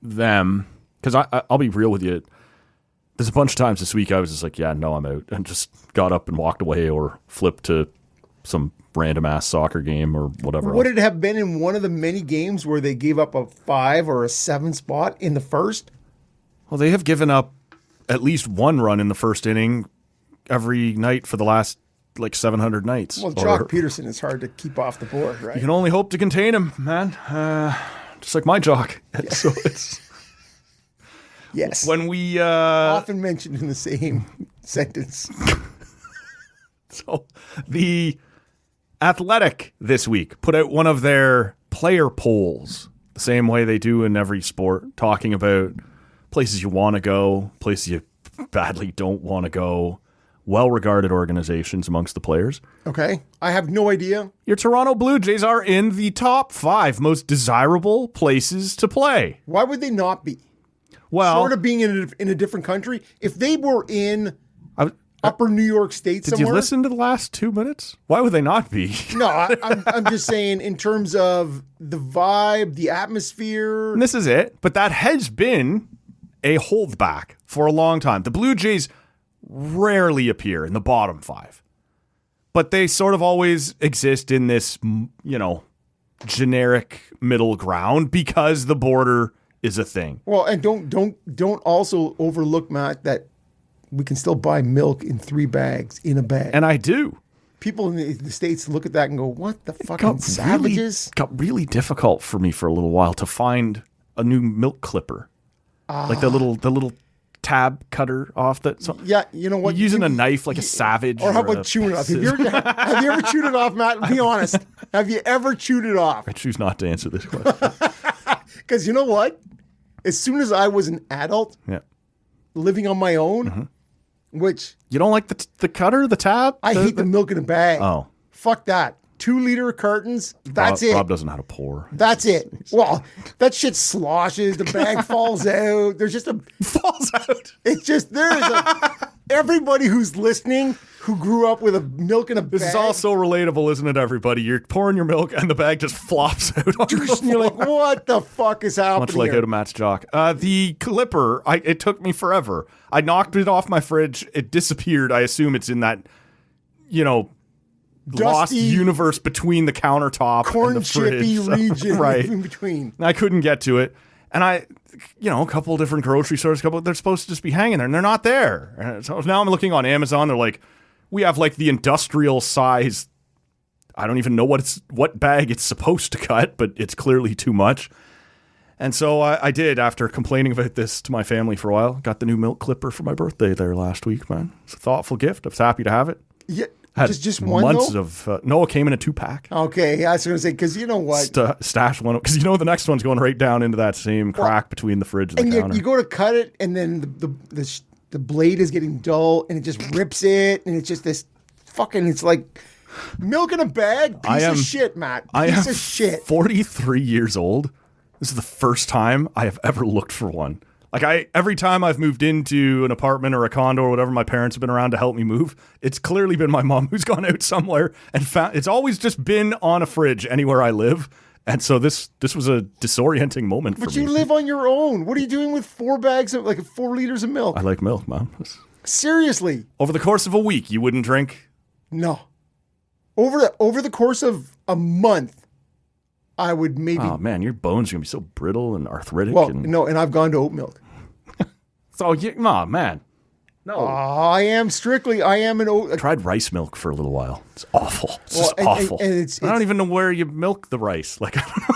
them, because I'll be real with you, there's a bunch of times this week I was just like, yeah, no, I'm out, and just got up and walked away or flipped to some random ass soccer game or whatever. Would else. it have been in one of the many games where they gave up a 5 or a 7 spot in the first? Well, they have given up at least one run in the first inning every night for the last 700 nights. Well, Jock Peterson is hard to keep off the board, right? You can only hope to contain him, man. Just like my Jock. So it's Yes. when we Often mentioned in the same sentence. so the Athletic this week put out one of their player polls, the same way they do in every sport, talking about places you want to go, places you badly don't want to go, well-regarded organizations amongst the players. Okay. I have no idea. Your Toronto Blue Jays are in the top 5 most desirable places to play. Why would they not be? Well, Sort of being in a different country. If they were in upper New York State did somewhere. you listen to the last 2 minutes? Why would they not be? No, I'm just saying in terms of the vibe, the atmosphere. And this is it. But that has been a holdback for a long time. The Blue Jays rarely appear in the bottom 5. But they sort of always exist in this, generic middle ground because the border is a thing. Well, and don't also overlook, Matt, that we can still buy milk in 3 bags in a bag. And I do. People in the States look at that and go, what the fucking savages? Got really difficult for me for a little while to find a new milk clipper. Like the little tab cutter off that. So Yeah, you know what? you're using a knife like a savage. Or how a about chewing it off? Have scissors. you ever chewed it off, Matt? Be honest. Have you ever chewed it off? I choose not to answer this question. Because you know what? As soon as I was an adult Yeah. living on my own, which You don't like the cutter, the tab? I hate the milk in a bag. Oh. Fuck that. 2-liter cartons. That's it. Rob doesn't know how to pour. That's it. Well, that shit sloshes. The bag falls out. There's just a Falls out. It's just everybody who's listening who grew up with a milk in a bag. This is all so relatable, isn't it, everybody? You're pouring your milk and the bag just flops out. And you're like, what the fuck is happening? Much like here? out of Matt's jock. The clipper, it took me forever. I knocked it off my fridge. It disappeared. I assume it's in that, lost Dusty, universe between the countertop corn and the fridge. chippy region Right. in between. I couldn't get to it. And a couple of different grocery stores, they're supposed to just be hanging there, and they're not there. And so now I'm looking on Amazon. They're like, we have like the industrial size. I don't even know what bag it's supposed to cut, but it's clearly too much. And so I did, after complaining about this to my family for a while, got the new milk clipper for my birthday there last week, man. It's a thoughtful gift. I was happy to have it. Yeah, Had just one months though? of no, it came in a 2-pack. Okay, I was going to say, because you know what? Stash one, because the next one's going right down into that same crack between the fridge and the counter. You go to cut it, and then the blade is getting dull, and it just rips it, and it's just this fucking. It's like milk in a bag. Piece of shit, Matt. Piece of shit. 43 years old. This is the first time I have ever looked for one. Like every time I've moved into an apartment or a condo or whatever, my parents have been around to help me move. It's clearly been my mom who's gone out somewhere and found. It's always just been on a fridge anywhere I live, and so this was a disorienting moment for me. But you live on your own. What are you doing with 4 bags of 4 liters of milk? I like milk, man. Seriously? Over the course of a week, you wouldn't drink? No. Over the course of a month, I would maybe. Oh man, your bones are gonna be so brittle and arthritic. Well, no, and I've gone to oat milk. So man, no. I am an oat. I tried rice milk for a little while. It's awful. It's Well, just awful. and it's I don't even know where you milk the rice. Like I don't know.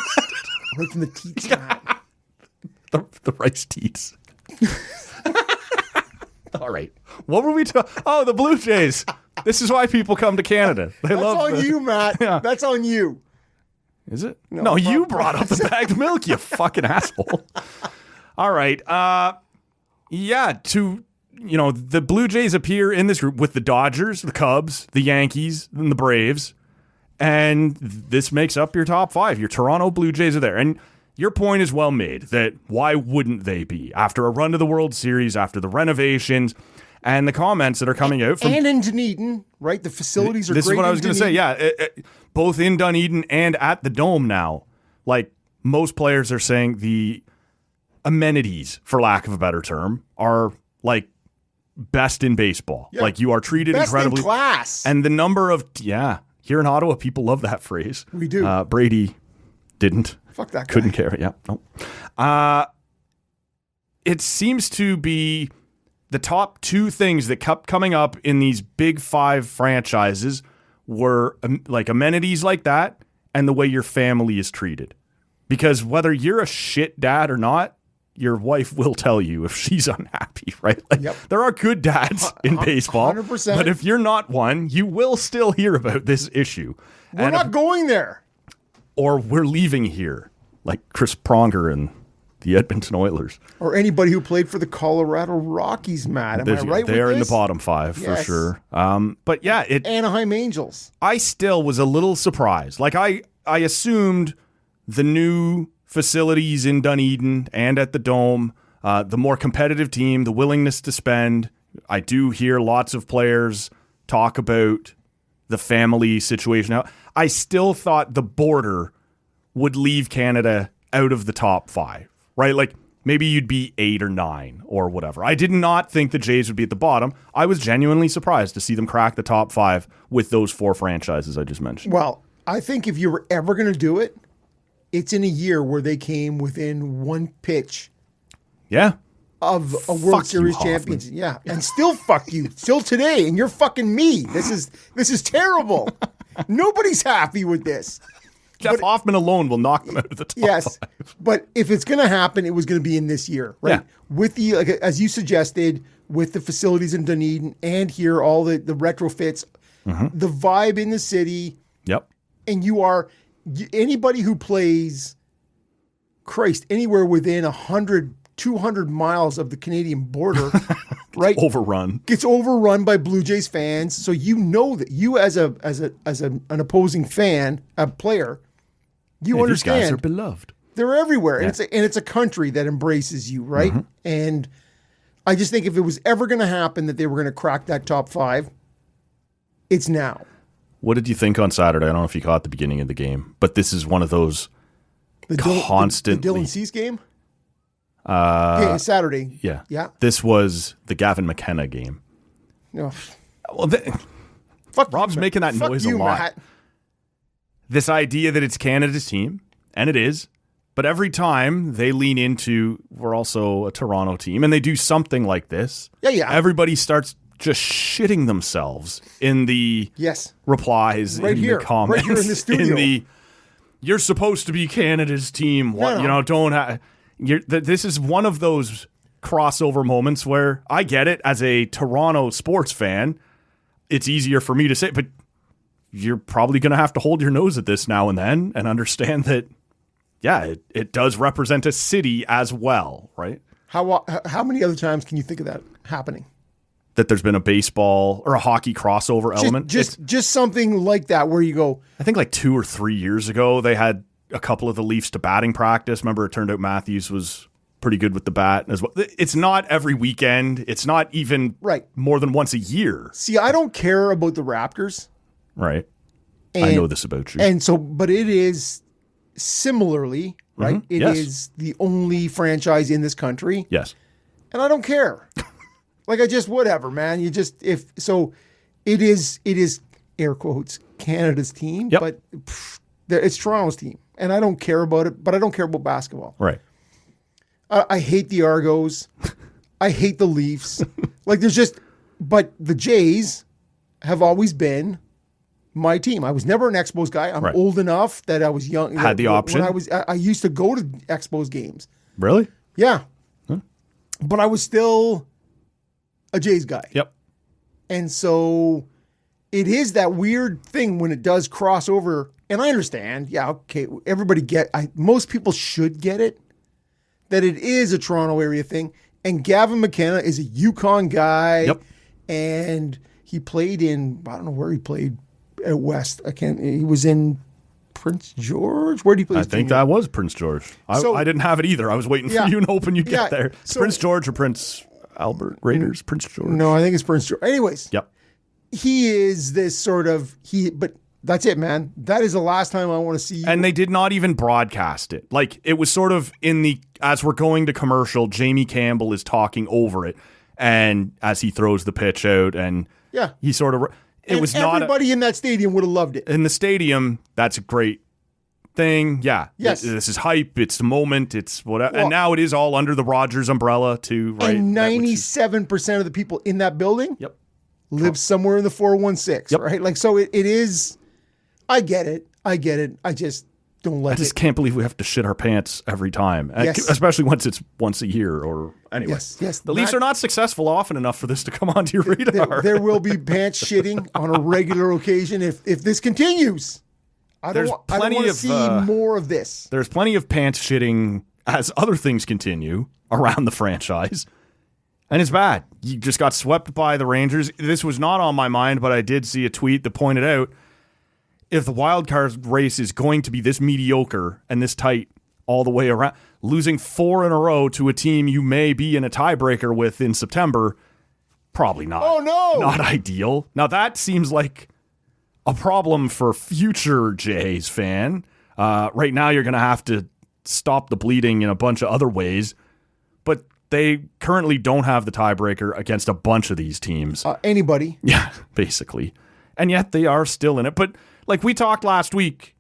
right from the teats. Matt. the rice teats. All right. What were we talking? Oh, the Blue Jays. This is why people come to Canada. That's on you, Matt. Yeah. That's on you. Is it? No, you brought up the bagged milk, you fucking asshole. All right. The Blue Jays appear in this group with the Dodgers, the Cubs, the Yankees, and the Braves. And this makes up your top 5. Your Toronto Blue Jays are there. And your point is well made that why wouldn't they be? After a run to the World Series, after the renovations, and the comments that are coming out from... And in Dunedin, right? The facilities are great. This is what I was going to say, yeah. Both in Dunedin and at the Dome now. Like, most players are saying the amenities, for lack of a better term, are, like, best in baseball. Yeah. Like, you are treated best incredibly... in class. And the number of... Yeah. Here in Ottawa, people love that phrase. We do. Brady didn't. Fuck that guy. Couldn't care. Yeah. No. It seems to be... The top 2 things that kept coming up in these big 5 franchises were like amenities like that and the way your family is treated. Because whether you're a shit dad or not, your wife will tell you if she's unhappy, right? Like, yep. There are good dads in baseball, 100%. But if you're not one, you will still hear about this issue. We're not going there. Or we're leaving here, like Chris Pronger and the Edmonton Oilers. Or anybody who played for the Colorado Rockies, Matt. Am I right They are with in this? the bottom 5 for sure. But yeah, Anaheim Angels. I still was a little surprised. Like I assumed the new facilities in Dunedin and at the Dome, the more competitive team, the willingness to spend. I do hear lots of players talk about the family situation. Now, I still thought the border would leave Canada out of the top 5. Right? Like, maybe you'd be 8 or 9 or whatever. I did not think the Jays would be at the bottom. I was genuinely surprised to see them crack the top 5 with those 4 franchises I just mentioned. Well, I think if you were ever going to do it, it's in a year where they came within 1 pitch of a World Series championship. Yeah, and still fuck you. Still today, and you're fucking me. This is terrible. Nobody's happy with this. Jeff Hoffman alone will knock them out of the top 5. But if it's going to happen, it was going to be in this year, right? Yeah. With the, like, as you suggested, with the facilities in Dunedin and here, all the retrofits, the vibe in the city. Yep. And anybody who plays, Christ, anywhere within 100 200 miles of the Canadian border, right? Overrun. Gets overrun by Blue Jays fans. So you know that you as an opposing fan, a player, you understand these guys are beloved. they're everywhere. And it's a country that embraces you, right? And I just think if it was ever going to happen that they were going to crack that top 5, it's now. What did you think on Saturday? I don't know if you caught the beginning of the game, but this is one of those constantly... The Dylan Cease game? Yeah, Saturday. Yeah. Yeah. This was the Gavin McKenna game. No. Well, Fuck Rob's you, making that Fuck noise you, a lot. Matt. This idea that it's Canada's team, and it is, but every time they lean into, we're also a Toronto team, and they do something like this, everybody starts just shitting themselves in the replies, right in here, the comments, right here in the studio. You're supposed to be Canada's team. What you know? Don't have. This is one of those crossover moments where I get it as a Toronto sports fan. It's easier for me to say, but you're probably going to have to hold your nose at this now and then and understand that, it does represent a city as well, right? How many other times can you think of that happening? That there's been a baseball or a hockey crossover element? Just something like that where you go... I think like 2 or 3 years ago, they had a couple of the Leafs to batting practice. Remember, it turned out Matthews was pretty good with the bat as well. It's not every weekend. It's not even more than once a year. See, I don't care about the Raptors. Right. I know this about you. And so, but it is similarly, right? It is the only franchise in this country. Yes. And I don't care. Like, I just, whatever, man. You just, it is air quotes, Canada's team, but it's Toronto's team. And I don't care about it, but I don't care about basketball. Right. I hate the Argos. I hate the Leafs. Like, but the Jays have always been my team. I was never an Expos guy. I'm old enough that I was young. Had the option. When I used to go to Expos games. Really? Yeah. Huh? But I was still a Jays guy. Yep. And so it is that weird thing when it does cross over. And I understand. Yeah, okay. Everybody most people should get it, that it is a Toronto area thing. And Gavin McKenna is a Yukon guy. Yep. And he played in, I don't know where he played at West. He was in Prince George. Where did he play? I think that was Prince George. I didn't have it either. I was waiting for you and hoping you'd get there. Prince George or Prince Albert Raiders? Prince George. No, I think it's Prince George. Anyways. Yep. He is this sort of, but that's it, man. That is the last time I want to see you. And they did not even broadcast it. Like, it was sort of as we're going to commercial, Jamie Campbell is talking over it. And as he throws the pitch out and he sort of, everybody in that stadium would have loved it. In the stadium, that's a great thing. Yeah. Yes. This is hype. It's the moment. It's whatever. And now it is all under the Rogers umbrella too, right? And 97% of the people in that building live somewhere in the 416, right? Like, so it is, I get it. I just don't like it. I just can't believe we have to shit our pants every time, especially once it's once a year or anyway. Yes. The Leafs are not successful often enough for this to come onto your radar. There will be pants shitting on a regular occasion if this continues. I don't want to see more of this. There's plenty of pants shitting as other things continue around the franchise. And it's bad. You just got swept by the Rangers. This was not on my mind, but I did see a tweet that pointed out if the wild card race is going to be this mediocre and this tight all the way around, losing 4 in a row to a team you may be in a tiebreaker with in September, probably not. Oh, no. Not ideal. Now, that seems like a problem for future Jays fan. Right now, you're going to have to stop the bleeding in a bunch of other ways. But they currently don't have the tiebreaker against a bunch of these teams. Anybody. Yeah, basically. And yet they are still in it. But like we talked last week,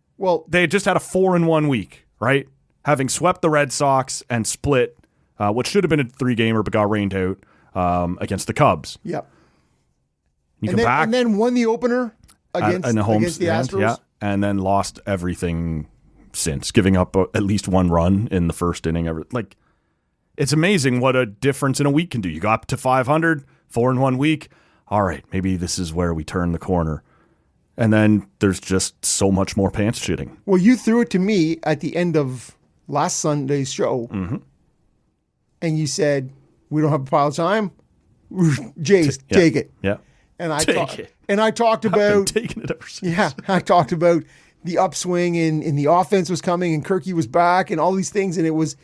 they just had a 4-1 week, right? Having swept the Red Sox and split what should have been a 3-gamer but got rained out against the Cubs. Yep. And then won the opener against the Astros. Yeah, and then lost everything since, giving up at least one run in the first inning. Like, it's amazing what a difference in a week can do. You got up to 500, 4-1 week. All right, maybe this is where we turn the corner. And then there's just so much more pants shitting. Well, you threw it to me at the end of last Sunday's show. Mm-hmm. and you said, we don't have a pile of time. Jace, take it. Yeah. And I Take it. And I talked I've been about taking it ever since. Yeah, I talked about the upswing in the offense was coming and Kirky was back and all these things, and there was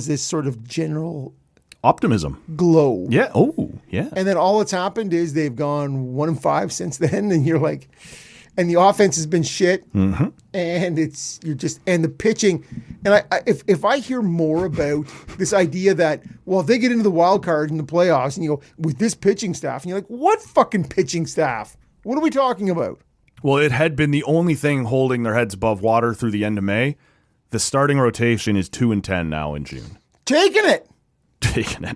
this sort of general Optimism. glow. Yeah. Oh, yeah. And then all that's happened is they've gone 1-5 since then, and you're like, and the offense has been shit, Mm-hmm. and and the pitching, and if I hear more about this idea that, well, if they get into the wild card in the playoffs, and you go with this pitching staff, and you're like, what fucking pitching staff? What are we talking about? Well, it had been the only thing holding their heads above water through the end of May. The starting rotation is 2-10 now in June. Taking it.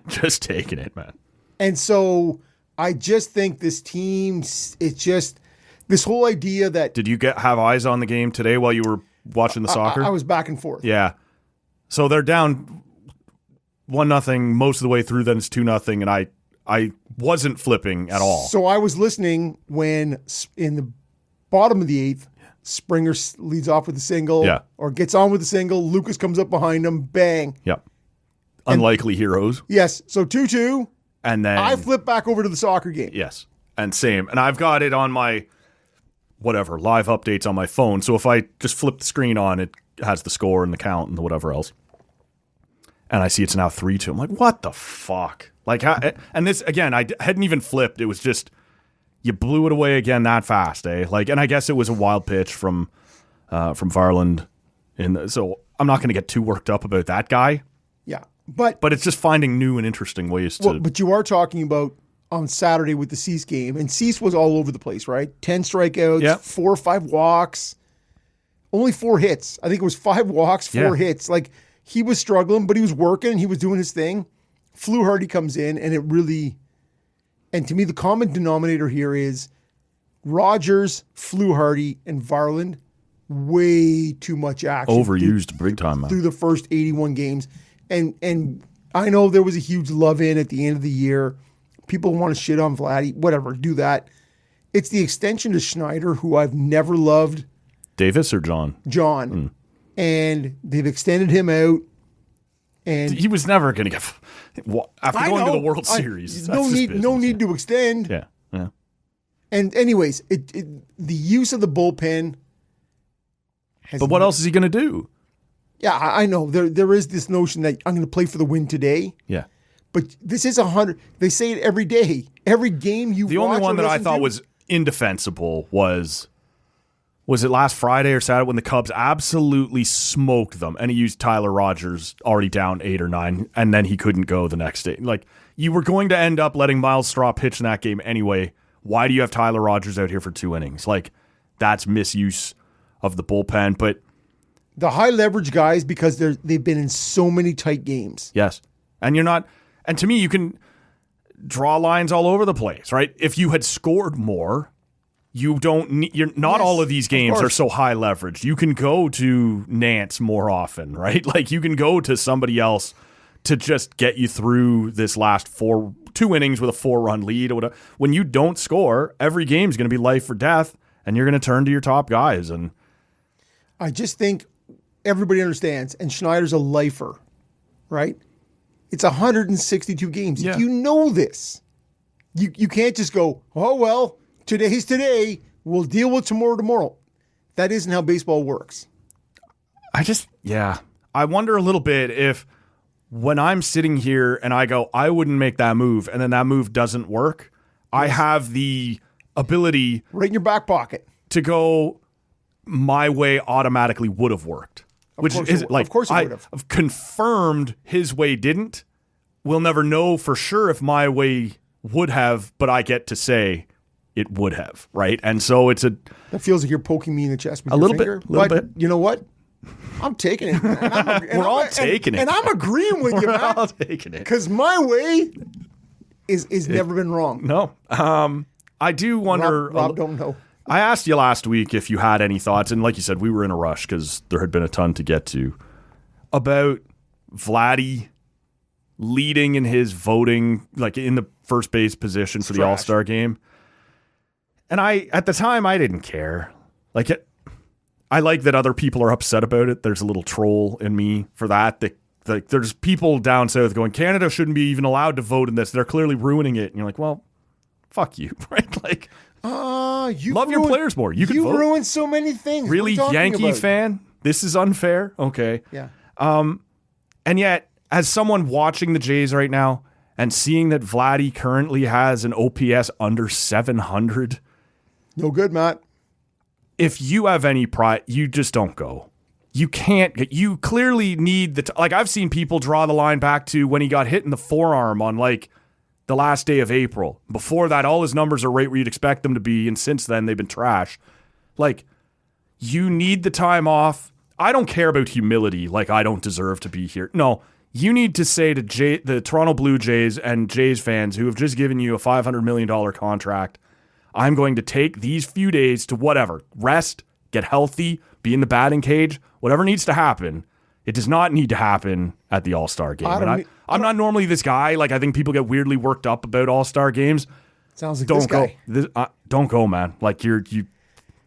Just taking it, man. And so I just think this team, it's just this whole idea that Did you have eyes on the game today while you were watching the soccer? I was back and forth. Yeah. So they're down 1-0 most of the way through, then it's 2-0, and I wasn't flipping at all. So I was listening when in the bottom of the eighth, Springer leads off with a single, Yeah. or gets on with a single. Lucas comes up behind him, bang. Yep. Unlikely heroes. Yes, so 2-2. And then I flip back over to the soccer game. Yes. And same. And I've got it on my whatever, live updates on my phone. So if I just flip the screen on, it has the score and the count and the whatever else. And I see it's now 3-2. I'm like, what the fuck? Like, and this, again, I hadn't even flipped. It was just, you blew it away again that fast, eh? Like, and I guess it was a wild pitch from Varland. So I'm not going to get too worked up about that guy. Yeah. But it's just finding new and interesting ways to. Well, but you are talking about on Saturday with the Cease game, and Cease was all over the place, right? 10 strikeouts, Yep. 4 or 5 walks, only 4 hits. I think it was 5 walks, 4 hits. Like, he was struggling, but he was working, he was doing his thing. Fluharty comes in, and it really, and to me, the common denominator here is Rogers, Fluharty, and Varland, way too much action. Overused big time, man. Through the first 81 games. And I know there was a huge love in at the end of the year. People want to shit on Vladdy, whatever, do that. It's the extension to Schneider, who I've never loved. Davis or John? John. And they've extended him out. And He was never going to get after I going to know, the World Series. No need to extend. Yeah. And anyways, the use of the bullpen. But what else is he going to do? Yeah, I know. There is this notion that I'm going to play for the win today. Yeah. But this is 100. They say it every day. Every game you watch. The only one or that I listen thought to, was indefensible was it last Friday or Saturday when the Cubs absolutely smoked them, and he used Tyler Rogers already down 8 or 9, and then he couldn't go the next day. Like, you were going to end up letting Miles Straw pitch in that game anyway. Why do you have Tyler Rogers out here for 2 innings? Like, that's misuse of the bullpen. But the high leverage guys, because they've been in so many tight games. yes, and you're not. And to me, you can draw lines all over the place, right? If you had scored more, you don't need. You're not. Yes, all of these games of are course. so high leverage. You can go to Nance more often, right? Like, you can go to somebody else to just get you through this last 2 innings with a 4-run lead or whatever. When you don't score, every game is going to be life or death, and you're going to turn to your top guys. And I just think everybody understands, and Schneider's a lifer, right? It's 162 games. Yeah. If you know this, you can't just go, oh, well, today's today. We'll deal with tomorrow. That isn't how baseball works. I wonder a little bit if when I'm sitting here and I go, I wouldn't make that move, and then that move doesn't work, I have the ability Right in your back pocket. to go, my way automatically would have worked. Which course is it would. like, Of course it I would have. have confirmed his way didn't. We'll never know for sure if my way would have, but I get to say it would have, right? And so it's That feels like you're poking me in the chest with A your little bit, finger. little But bit. you know what? I'm taking it. We're all taking it. And I'm agreeing with you, we're man. all taking it. Because my way is never been wrong. No. I do wonder. Rob don't know. I asked you last week if you had any thoughts, and like you said, we were in a rush because there had been a ton to get to, about Vladdy leading in his voting, like in the first base position for the Trash. All-Star game. And at the time, I didn't care. I like that other people are upset about it. There's a little troll in me for that like there's people down south going, Canada shouldn't be even allowed to vote in this. They're clearly ruining it. And you're like, well, fuck you, right? Like, love your players more. You ruined so many things. Really, Yankee fan? This is unfair. Okay. Yeah. And yet, as someone watching the Jays right now and seeing that Vladdy currently has an OPS under 700, no good, Matt. If you have any pride, you just don't go. You can't. You clearly need the. Like, I've seen people draw the line back to when he got hit in the forearm on like the last day of April. Before that, all his numbers are right where you'd expect them to be, and since then they've been trash. Like, you need the time off. I don't care about humility. Like, I don't deserve to be here. No, you need to say to the Toronto Blue Jays and Jays fans who have just given you a $500 million contract, I'm going to take these few days to whatever, rest, get healthy, be in the batting cage, whatever needs to happen. It does not need to happen at the All-Star game. I'm not normally this guy. Like, I think people get weirdly worked up about All-Star games. Sounds like don't go. Don't go, man. Like, you.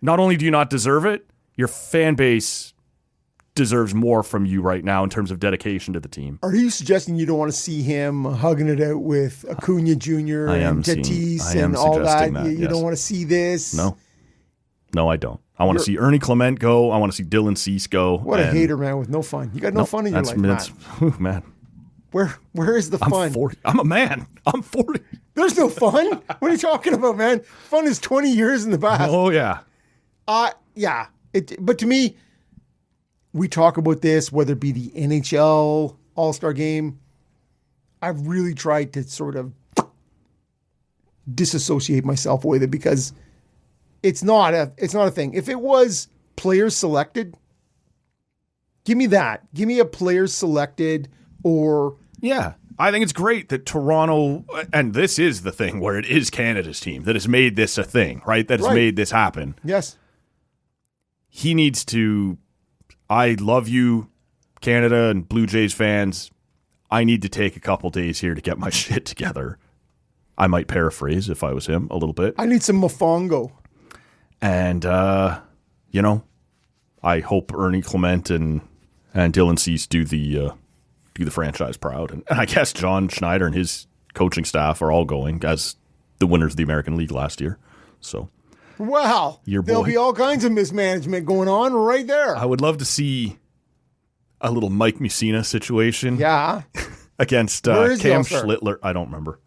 Not only do you not deserve it, your fan base deserves more from you right now in terms of dedication to the team. Are you suggesting you don't want to see him hugging it out with Acuna Jr. and Tatis and all that? You don't want to see this? No, I don't. I want to see Ernie Clement go. I want to see Dylan Cease go. What a hater, man, with no fun. You got no fun in your life, man. Where is the fun? I'm 40. I'm a man. I'm 40. There's no fun? What are you talking about, man? Fun is 20 years in the past. Oh, yeah. Yeah. But to me, we talk about this, whether it be the NHL All-Star Game. I've really tried to sort of disassociate myself with it because it's not a thing. If it was players selected, give me that. Give me a players selected or... Yeah. I think it's great that Toronto, and this is the thing where it is Canada's team that has made this a thing, right? That has made this happen. Yes. He needs to... I love you, Canada and Blue Jays fans. I need to take a couple days here to get my shit together. I might paraphrase if I was him a little bit. I need some mofongo. And, I hope Ernie Clement and Dylan Cease do the franchise proud. And I guess John Schneider and his coaching staff are all going as the winners of the American League last year. So... Wow. There'll be all kinds of mismanagement going on right there. I would love to see a little Mike Mussina situation. Yeah. Against Cam Schlittler. I don't remember.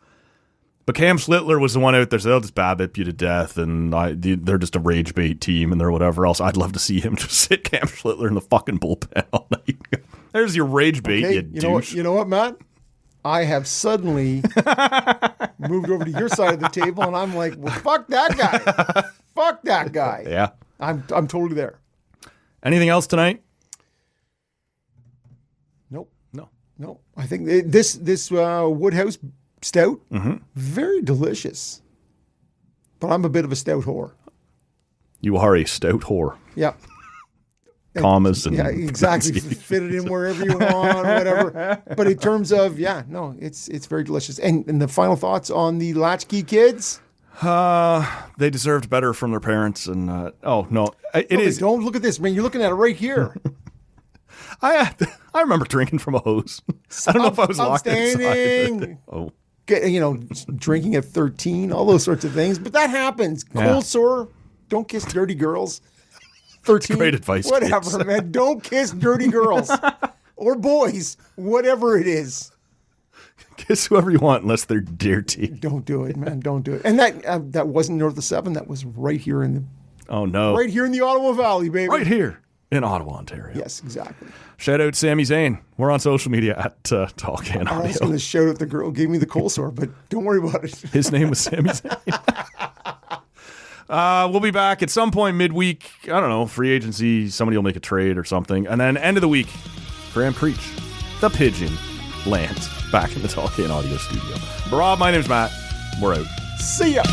But Cam Schlittler was the one out there, so they'll just BABIP you to death, and they're just a rage bait team, and they're whatever else. I'd love to see him just sit Cam Schlittler in the fucking bullpen all night. There's your rage bait, you douche. You know what, Matt? I have suddenly moved over to your side of the table, and I'm like, well, fuck that guy. Fuck that guy. Yeah. I'm totally there. Anything else tonight? Nope. No. I think this Woodhouse Stout, very delicious. But I'm a bit of a stout whore. You are a stout whore. Yeah. Commas and... Yeah, exactly. Fit it in wherever you want, whatever. But in terms of, it's very delicious. And the final thoughts on the Latchkey kids? They deserved better from their parents. And, it is... Don't look at this, man. You're looking at it right here. I remember drinking from a hose. I don't know if I was locked inside. Oh. Drinking at 13, all those sorts of things. But that happens. Cold sore. Don't kiss dirty girls. 13. Great advice. Whatever, kids. Man. Don't kiss dirty girls or boys, whatever it is. Kiss whoever you want, unless they're dirty. Don't do it, man. Don't do it. And that wasn't north of 7. That was right here in the. Oh no! Right here in the Ottawa Valley, baby. Right here in Ottawa, Ontario. Yes, exactly. Shout out Sami Zayn. We're on social media at Talk and Audio. I was going to shout out the girl who gave me the cold sore, but don't worry about it. His name was Sami Zayn. We'll be back at some point midweek. I don't know, free agency. Somebody will make a trade or something. And then end of the week, Graham Creech, the Pigeon, lands back in the Talk and Audio studio. Rob, my name's Matt. We're out. See ya.